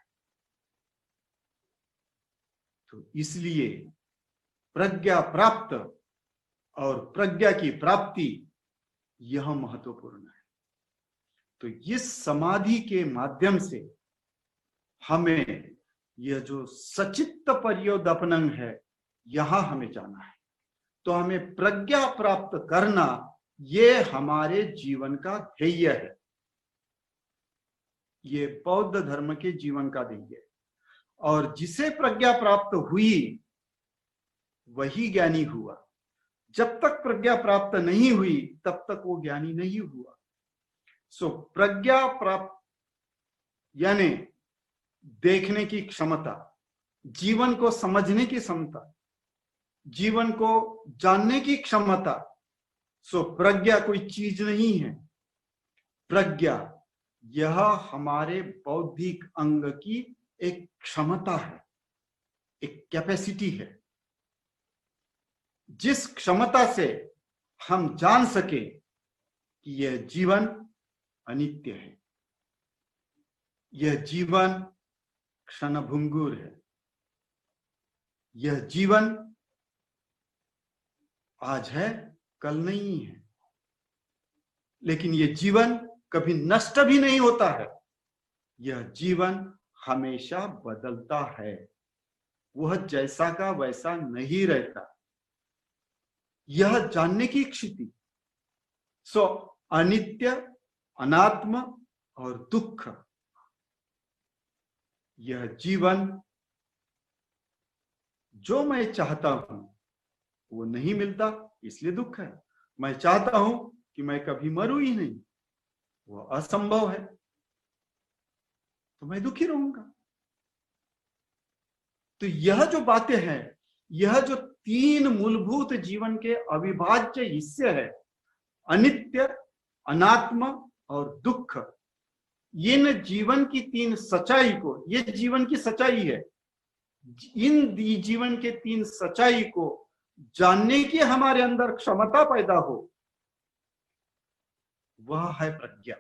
तो इसलिए प्रज्ञा प्राप्त और प्रज्ञा की प्राप्ति यह महत्वपूर्ण है। तो इस समाधि के माध्यम से हमें यह जो सचित्त पर्योदपनम है, यहां हमें जाना है। तो हमें प्रज्ञा प्राप्त करना, ये हमारे जीवन का ध्येय है, ये बौद्ध धर्म के जीवन का ध्येय है। और जिसे प्रज्ञा प्राप्त हुई वही ज्ञानी हुआ। जब तक प्रज्ञा प्राप्त नहीं हुई तब तक वो ज्ञानी नहीं हुआ। सो प्रज्ञा प्राप्त यानी देखने की क्षमता, जीवन को समझने की क्षमता, जीवन को जानने की क्षमता। सो प्रज्ञा कोई चीज नहीं है। प्रज्ञा यह हमारे बौद्धिक अंग की एक क्षमता है, एक कैपेसिटी है, जिस क्षमता से हम जान सके कि यह जीवन अनित्य है, यह जीवन क्षणभंगुर है, यह जीवन आज है कल नहीं है। लेकिन यह जीवन कभी नष्ट भी नहीं होता है, यह जीवन हमेशा बदलता है, वह जैसा का वैसा नहीं रहता। यह जानने की स्थिति। सो अनित्य, अनात्म और दुख, यह जीवन जो मैं चाहता हूं वो नहीं मिलता, इसलिए दुख है। मैं चाहता हूं कि मैं कभी मरूं ही नहीं, वो असंभव है, तो मैं दुखी रहूंगा। तो यह जो बातें हैं, यह जो तीन मूलभूत जीवन के अविभाज्य हिस्से है, अनित्य, अनात्म और दुख, इन जीवन की तीन सच्चाई को, ये जीवन की सच्चाई है, इन जीवन के तीन सच्चाई को जानने की हमारे अंदर क्षमता पैदा हो, वह है प्रज्ञा।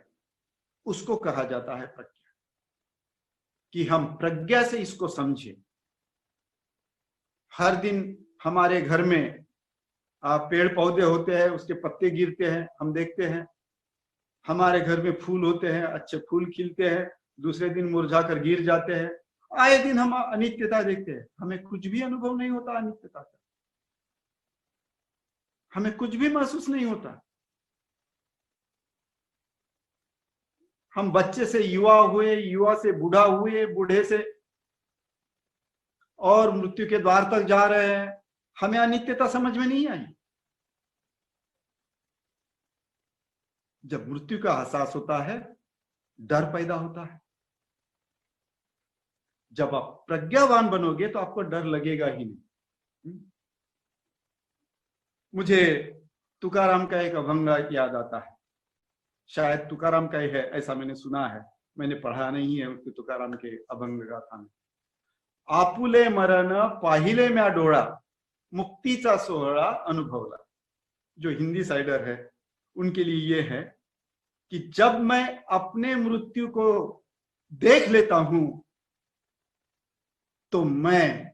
उसको कहा जाता है प्रज्ञा, कि हम प्रज्ञा से इसको समझें। हर दिन हमारे घर में पेड़ पौधे होते हैं, उसके पत्ते गिरते हैं, हम देखते हैं। हमारे घर में फूल होते हैं, अच्छे फूल खिलते हैं, दूसरे दिन मुरझा कर गिर जाते हैं। आए दिन हम अनित्यता देखते हैं, हमें कुछ भी अनुभव नहीं होता अनित्यता का, हमें कुछ भी महसूस नहीं होता। हम बच्चे से युवा हुए, युवा से बूढ़ा हुए, बूढ़े से और मृत्यु के द्वार तक जा रहे हैं, हमें अनित्यता समझ में नहीं आई। जब मृत्यु का एहसास होता है, डर पैदा होता है। जब आप प्रज्ञावान बनोगे तो आपको डर लगेगा ही नहीं। मुझे तुकाराम का एक अभंग याद आता है, शायद तुकाराम का ही है, ऐसा मैंने सुना है, मैंने पढ़ा नहीं है उसके तुकाराम के अभंग गाथा में। आपुले मरण पाहिले म्या डोळा, मुक्तीचा सोहळा अनुभवला। जो हिंदी साइडर है उनके लिए ये है कि जब मैं अपने मृत्यु को देख लेता हूं तो मैं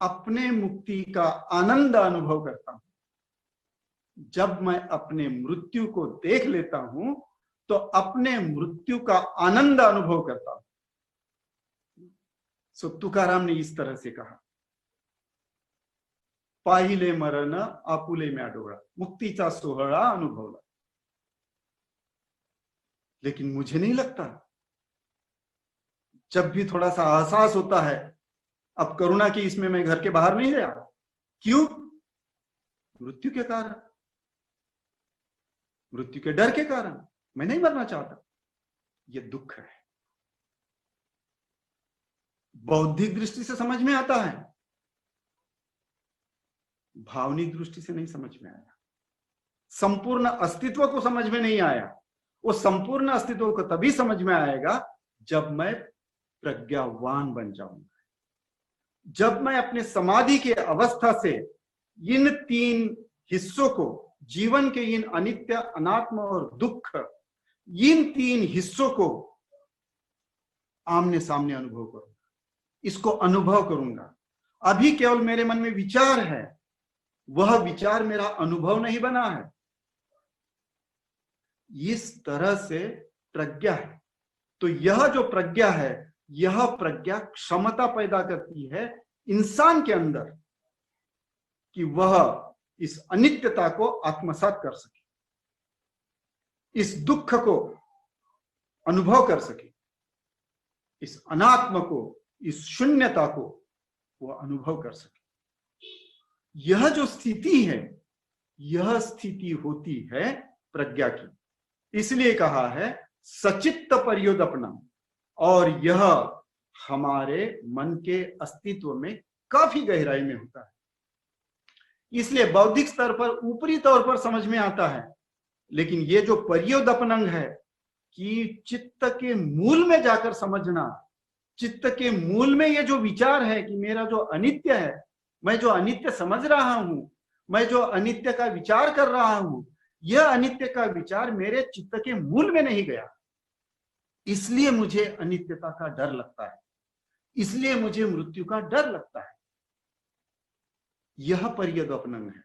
अपने मुक्ति का आनंद अनुभव करता हूं। जब मैं अपने मृत्यु को देख लेता हूं तो अपने मृत्यु का आनंद अनुभव करता हूं। सो तुकाराम ने इस तरह से कहा, पाहिले मरण आपुले म्या डोळा, मुक्तीचा सोहळा अनुभवला। लेकिन मुझे नहीं लगता, जब भी थोड़ा सा एहसास होता है, अब करुणा की इसमें मैं घर के बाहर नहीं गया, क्यों? मृत्यु के कारण, मृत्यु के डर के कारण। मैं नहीं मरना चाहता, ये दुख है। बौद्धिक दृष्टि से समझ में आता है, भावनिक दृष्टि से नहीं समझ में आया। संपूर्ण अस्तित्व को समझ में नहीं आया। वो संपूर्ण अस्तित्व को तभी समझ में आएगा जब मैं प्रज्ञावान बन जाऊंगा, जब मैं अपने समाधि के अवस्था से इन तीन हिस्सों को, जीवन के इन अनित्य, अनात्म और दुख, इन तीन हिस्सों को आमने सामने अनुभव करूंगा, इसको अनुभव करूंगा। अभी केवल मेरे मन में विचार है, वह विचार मेरा अनुभव नहीं बना है। इस तरह से प्रज्ञा है। तो यह जो प्रज्ञा है, यह प्रज्ञा क्षमता पैदा करती है इंसान के अंदर कि वह इस अनित्यता को आत्मसात कर सके, इस दुख को अनुभव कर सके, इस अनात्म को, इस शून्यता को वह अनुभव कर सके। यह जो स्थिति है, यह स्थिति होती है प्रज्ञा की। इसलिए कहा है सचित्त पर्योदपनम, और यह हमारे मन के अस्तित्व में काफी गहराई में होता है। इसलिए बौद्धिक स्तर पर ऊपरी तौर पर समझ में आता है, लेकिन ये जो पर्योदपनंग है कि चित्त के मूल में जाकर समझना, चित्त के मूल में ये जो विचार है कि मेरा जो अनित्य है, मैं जो अनित्य समझ रहा हूं, मैं जो अनित्य का विचार कर रहा हूं, यह अनित्य का विचार मेरे चित्त के मूल में नहीं गया। इसलिए मुझे अनित्यता का डर लगता है, इसलिए मुझे मृत्यु का डर लगता है। यह पर्यदपनंग है।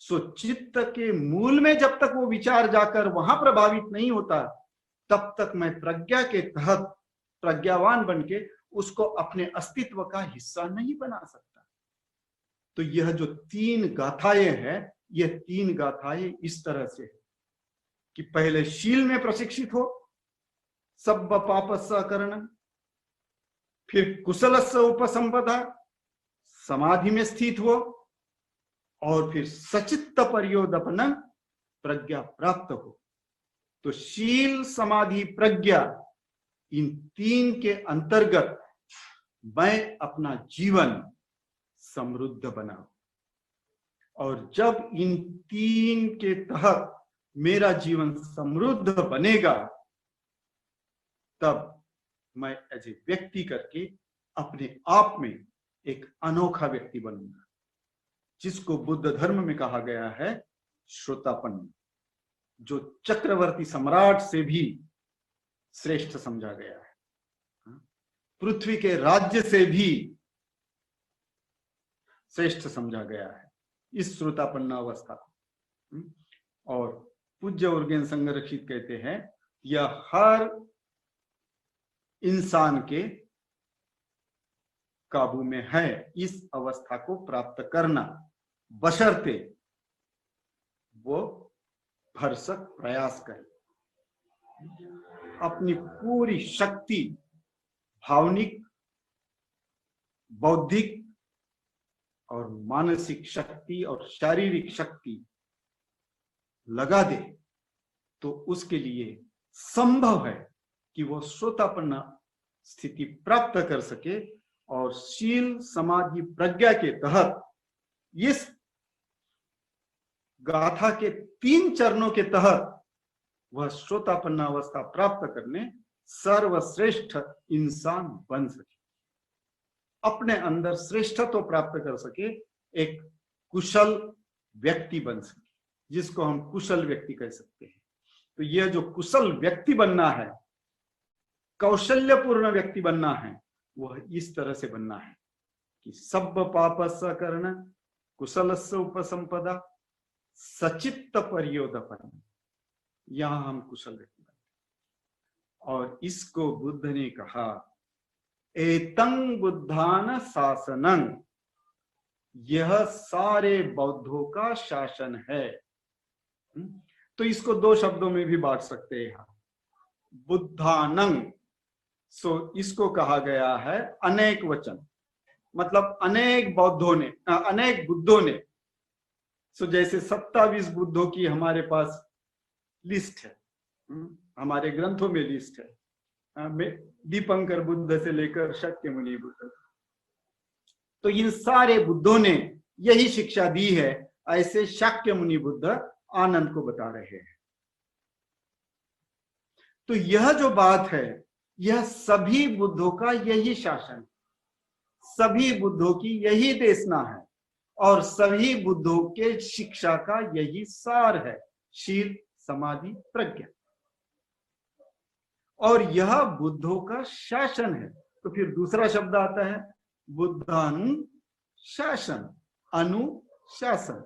सो चित्त के मूल में जब तक वो विचार जाकर वहां प्रभावित नहीं होता, तब तक मैं प्रज्ञा के तहत प्रज्ञावान बन के उसको अपने अस्तित्व का हिस्सा नहीं बना सकता। तो यह जो तीन गाथाएं हैं, यह तीन गाथाएं इस तरह से है कि पहले शील में प्रशिक्षित हो, सब्ब पापस्य करणं, फिर कुशलस्य उपसंपदा, समाधि में स्थित हो, और फिर सचित्त पर्योदपनं, प्रज्ञा प्राप्त हो। तो शील, समाधि, प्रज्ञा, इन तीन के अंतर्गत मैं अपना जीवन समृद्ध बनाऊं। और जब इन तीन के तहत मेरा जीवन समृद्ध बनेगा, तब मैं एज ए व्यक्ति करके अपने आप में एक अनोखा व्यक्ति बनूंगा, जिसको बुद्ध धर्म में कहा गया है श्रोतापन्न, जो चक्रवर्ती सम्राट से भी श्रेष्ठ समझा गया है, पृथ्वी के राज्य से भी श्रेष्ठ समझा गया है इस श्रोतापन्न अवस्था को। और पूज्य उर्गेन संरक्षित कहते हैं, यह हर इंसान के काबू में है इस अवस्था को प्राप्त करना, बशर्ते वो भरसक प्रयास करे, अपनी पूरी शक्ति, भावनिक, बौद्धिक और मानसिक शक्ति और शारीरिक शक्ति लगा दे, तो उसके लिए संभव है कि वो श्रोतापन्न स्थिति प्राप्त कर सके और शील समाधि प्रज्ञा के तहत इस गाथा के 3 चरणों के तहत वह श्रोतापन्न अवस्था प्राप्त करने सर्वश्रेष्ठ इंसान बन सके, अपने अंदर श्रेष्ठत्व प्राप्त कर सके, एक कुशल व्यक्ति बन सके, जिसको हम कुशल व्यक्ति कह सकते हैं। तो यह जो कुशल व्यक्ति बनना है, कौशल्यपूर्ण व्यक्ति बनना है, वह इस तरह से बनना है कि सब पापस्य कर्ण कुशलस्य उपसंपदा सचित्त पर्योदपन। यहां हम कुशल व्यक्ति बनते। और इसको बुद्ध ने कहा एतं बुद्धान शासनं, यह सारे बौद्धों का शासन है। तो इसको 2 शब्दों में भी बांट सकते हैं यहां, बुद्धानं। सो इसको कहा गया है अनेक वचन, मतलब अनेक बौद्धों ने, अनेक बुद्धों ने। सो जैसे 27 बुद्धों की हमारे पास लिस्ट है, हमारे ग्रंथों में लिस्ट है, दीपंकर बुद्ध से लेकर शाक्यमुनि बुद्ध। तो इन सारे बुद्धों ने यही शिक्षा दी है, ऐसे शाक्यमुनि बुद्ध आनंद को बता रहे हैं। तो यह जो बात है, यह सभी बुद्धों का यही शासन, सभी बुद्धों की यही देशना है, और सभी बुद्धों के शिक्षा का यही सार है, शील समाधि प्रज्ञा। और यह बुद्धों का शासन है। तो फिर दूसरा शब्द आता है बुद्धानुशासन, अनुशासन।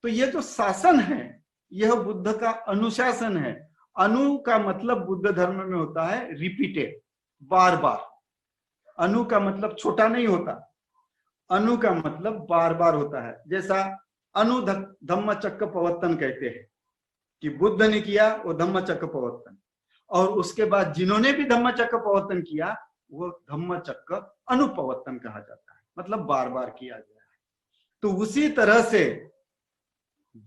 तो यह जो शासन है, यह बुद्ध का अनुशासन है। अनु का मतलब बुद्ध धर्म में होता है रिपीटेड, बार बार। अनु का मतलब छोटा नहीं होता, अनु का मतलब बार बार होता है। जैसा अनु धम्मचक्र प्रवर्तन कहते हैं कि बुद्ध ने किया वो धम्मचक्र प्रवर्तन, और उसके बाद जिन्होंने भी धम्मचक्र प्रवर्तन किया वो धम्मचक्र अनुप्रवर्तन कहा जाता है, मतलब बार बार किया गया है। तो उसी तरह से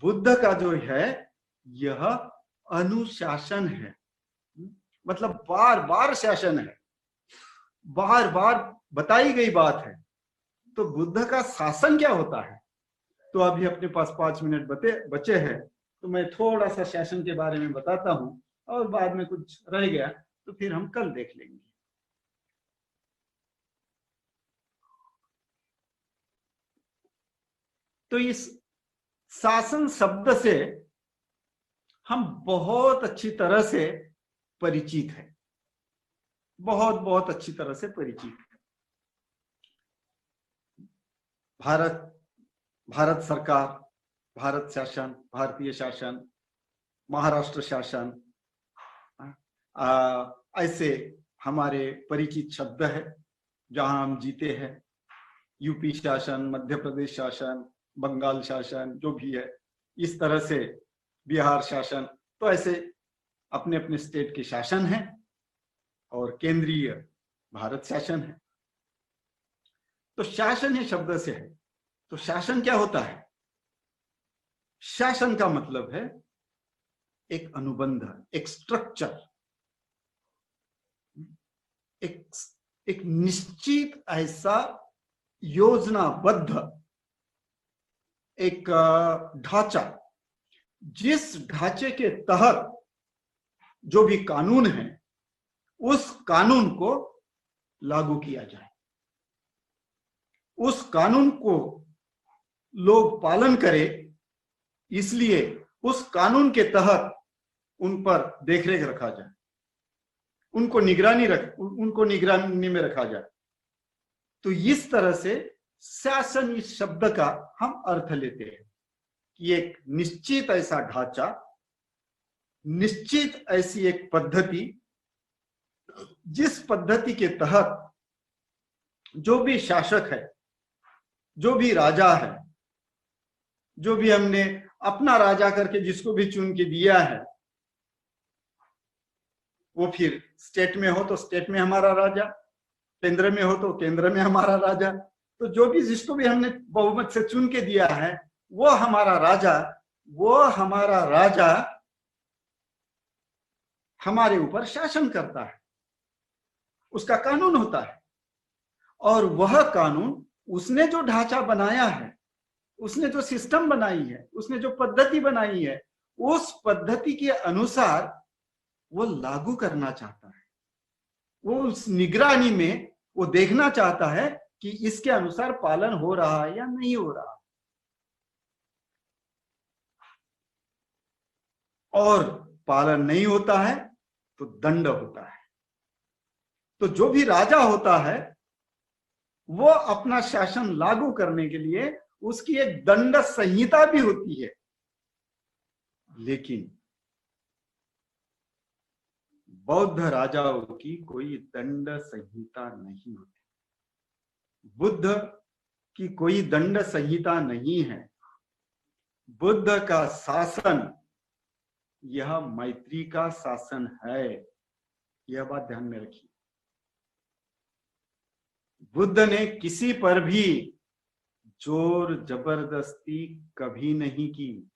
बुद्ध का जो है यह अनुशासन है, मतलब बार बार शासन है, बार बार बताई गई बात है। तो बुद्ध का शासन क्या होता है? तो अभी अपने पास 5 मिनट बचे हैं, तो मैं थोड़ा सा शासन के बारे में बताता हूं, और बाद में कुछ रह गया तो फिर हम कल देख लेंगे। तो इस शासन शब्द से हम बहुत अच्छी तरह से परिचित हैं, बहुत बहुत अच्छी तरह से परिचित हैं। भारत सरकार, भारत शासन, भारतीय शासन, महाराष्ट्र शासन, ऐसे हमारे परिचित शब्द है जहां हम जीते हैं। यूपी शासन, मध्य प्रदेश शासन, बंगाल शासन, जो भी है, इस तरह से बिहार शासन। तो ऐसे अपने अपने स्टेट के शासन हैं, और केंद्रीय भारत शासन है। तो शासन है शब्द से है। तो शासन क्या होता है? शासन का मतलब है एक अनुबंध, एक स्ट्रक्चर, एक निश्चित ऐसा योजनाबद्ध एक ढांचा, जिस ढांचे के तहत जो भी कानून है उस कानून को लागू किया जाए, उस कानून को लोग पालन करें, इसलिए उस कानून के तहत उन पर देखरेख रखा जाए, उनको निगरानी में रखा जाए। तो इस तरह से शासन इस शब्द का हम अर्थ लेते हैं कि एक निश्चित ऐसा ढांचा, निश्चित ऐसी एक पद्धति, जिस पद्धति के तहत जो भी शासक है, जो भी राजा है, जो भी हमने अपना राजा करके जिसको भी चुन के दिया है, वो फिर स्टेट में हो तो स्टेट में हमारा राजा, केंद्र में हो तो केंद्र में हमारा राजा। तो जो भी जिसको भी हमने बहुमत से चुन के दिया है वो हमारा राजा, वो हमारा राजा हमारे ऊपर शासन करता है, उसका कानून होता है। और वह कानून, उसने जो ढांचा बनाया है, उसने जो सिस्टम बनाई है, उसने जो पद्धति बनाई है, उस पद्धति के अनुसार वो लागू करना चाहता है। वो उस निगरानी में वो देखना चाहता है कि इसके अनुसार पालन हो रहा है या नहीं हो रहा। और पालन नहीं होता है तो दंड होता है। तो जो भी राजा होता है वो अपना शासन लागू करने के लिए उसकी एक दंड संहिता भी होती है, लेकिन बौद्ध राजाओं की कोई दंड संहिता नहीं होती। बुद्ध की कोई दंड संहिता नहीं है। बुद्ध का शासन यह मैत्री का शासन है, यह बात ध्यान में रखिए। बुद्ध ने किसी पर भी जोर जबरदस्ती कभी नहीं की,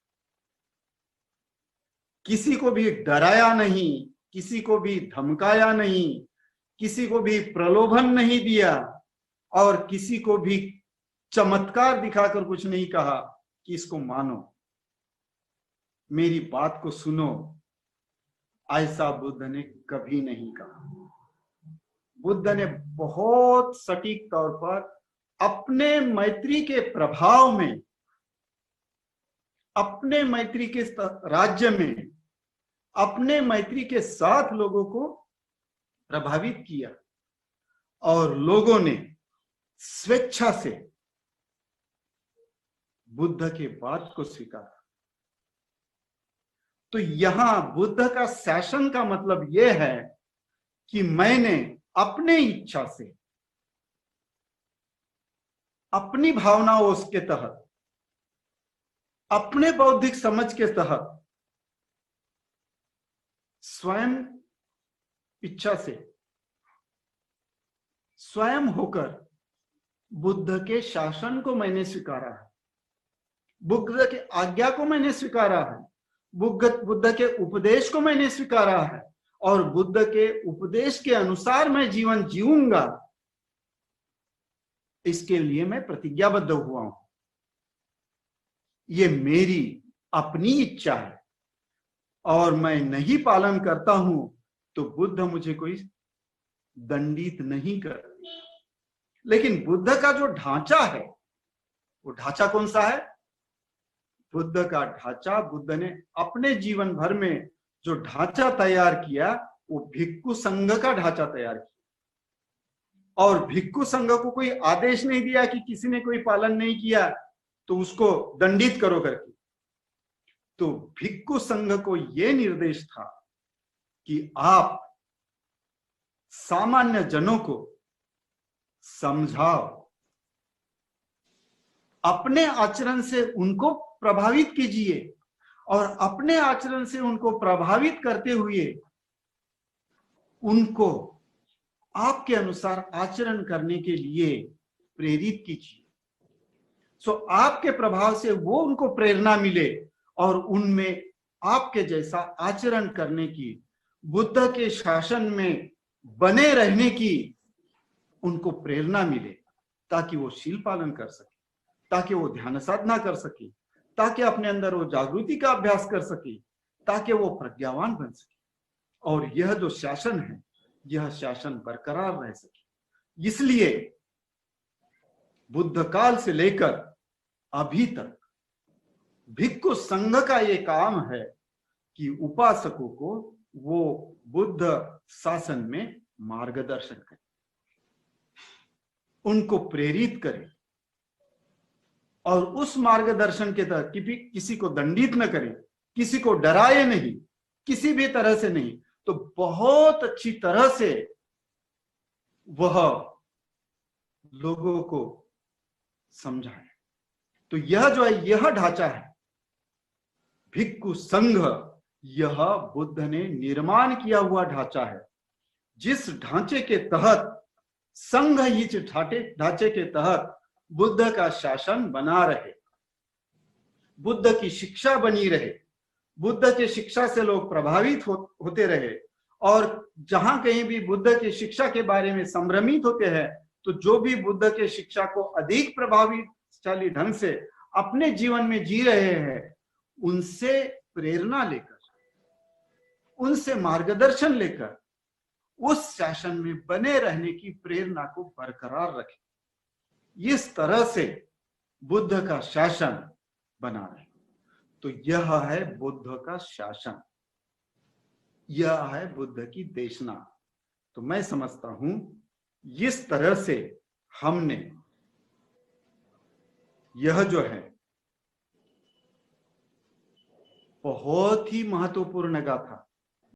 किसी को भी डराया नहीं, किसी को भी धमकाया नहीं, किसी को भी प्रलोभन नहीं दिया, और किसी को भी चमत्कार दिखाकर कुछ नहीं कहा कि इसको मानो, मेरी बात को सुनो। ऐसा बुद्ध ने कभी नहीं कहा। बुद्ध ने बहुत सटीक तौर पर अपने मैत्री के प्रभाव में, अपने मैत्री के राज्य में, अपने मैत्री के साथ लोगों को प्रभावित किया, और लोगों ने स्वेच्छा से बुद्ध के बात को स्वीकारा। तो यहां बुद्ध का शासन का मतलब यह है कि मैंने अपने इच्छा से, अपनी भावनाओं के तहत, अपने बौद्धिक समझ के तहत, स्वयं इच्छा से, स्वयं होकर बुद्ध के शासन को मैंने स्वीकारा है, बुद्ध के आज्ञा को मैंने स्वीकारा है, बुद्ध के उपदेश को मैंने स्वीकारा है, और बुद्ध के उपदेश के अनुसार मैं जीवन जीऊंगा, इसके लिए मैं प्रतिज्ञाबद्ध हुआ हूं। ये मेरी अपनी इच्छा है, और मैं नहीं पालन करता हूं तो बुद्ध मुझे कोई दंडित नहीं करते। लेकिन बुद्ध का जो ढांचा है, वो ढांचा कौन सा है? बुद्ध का ढांचा, बुद्ध ने अपने जीवन भर में जो ढांचा तैयार किया, वो भिक्खु संघ का ढांचा तैयार किया। और भिक्खु संघ को कोई आदेश नहीं दिया कि किसी ने कोई पालन नहीं किया तो उसको दंडित करो करके। तो भिक्खु संघ को यह निर्देश था कि आप सामान्य जनों को समझाओ, अपने आचरण से उनको प्रभावित कीजिए, और अपने आचरण से उनको प्रभावित करते हुए उनको आपके अनुसार आचरण करने के लिए प्रेरित कीजिए। सो आपके प्रभाव से वो उनको प्रेरणा मिले और उनमें आपके जैसा आचरण करने की, बुद्ध के शासन में बने रहने की उनको प्रेरणा मिले, ताकि वो शील पालन कर सके, ताकि वो ध्यान साधना कर सके, ताकि अपने अंदर वो जागृति का अभ्यास कर सके, ताकि वो प्रज्ञावान बन सके, और यह जो शासन है यह शासन बरकरार रह सके। इसलिए बुद्ध काल से लेकर अभी तक भिक्खु संघ का ये काम है कि उपासकों को वो बुद्ध शासन में मार्गदर्शन करे, उनको प्रेरित करे, और उस मार्गदर्शन के तहत किसी को दंडित न करे, किसी को डराए नहीं, किसी भी तरह से नहीं, तो बहुत अच्छी तरह से वह लोगों को समझाए। तो यह जो है, यह ढांचा है भिक्खु संघ, यह बुद्ध ने निर्माण किया हुआ ढांचा है, जिस ढांचे के तहत, संघ ही ढांचे के तहत बुद्ध का शासन बना रहे, बुद्ध की शिक्षा बनी रहे, बुद्ध की शिक्षा से लोग प्रभावित होते रहे, और जहां कहीं भी बुद्ध की शिक्षा के बारे में संभ्रमित होते हैं तो जो भी बुद्ध के शिक्षा को अधिक प्रभावशाली ढंग से अपने जीवन में जी रहे हैं, उनसे प्रेरणा लेकर, उनसे मार्गदर्शन लेकर उस शासन में बने रहने की प्रेरणा को बरकरार रखें। इस तरह से बुद्ध का शासन बना रहे। तो यह है बुद्ध का शासन, यह है बुद्ध की देशना। तो मैं समझता हूं इस तरह से हमने यह जो है बहुत ही महत्वपूर्ण गाथा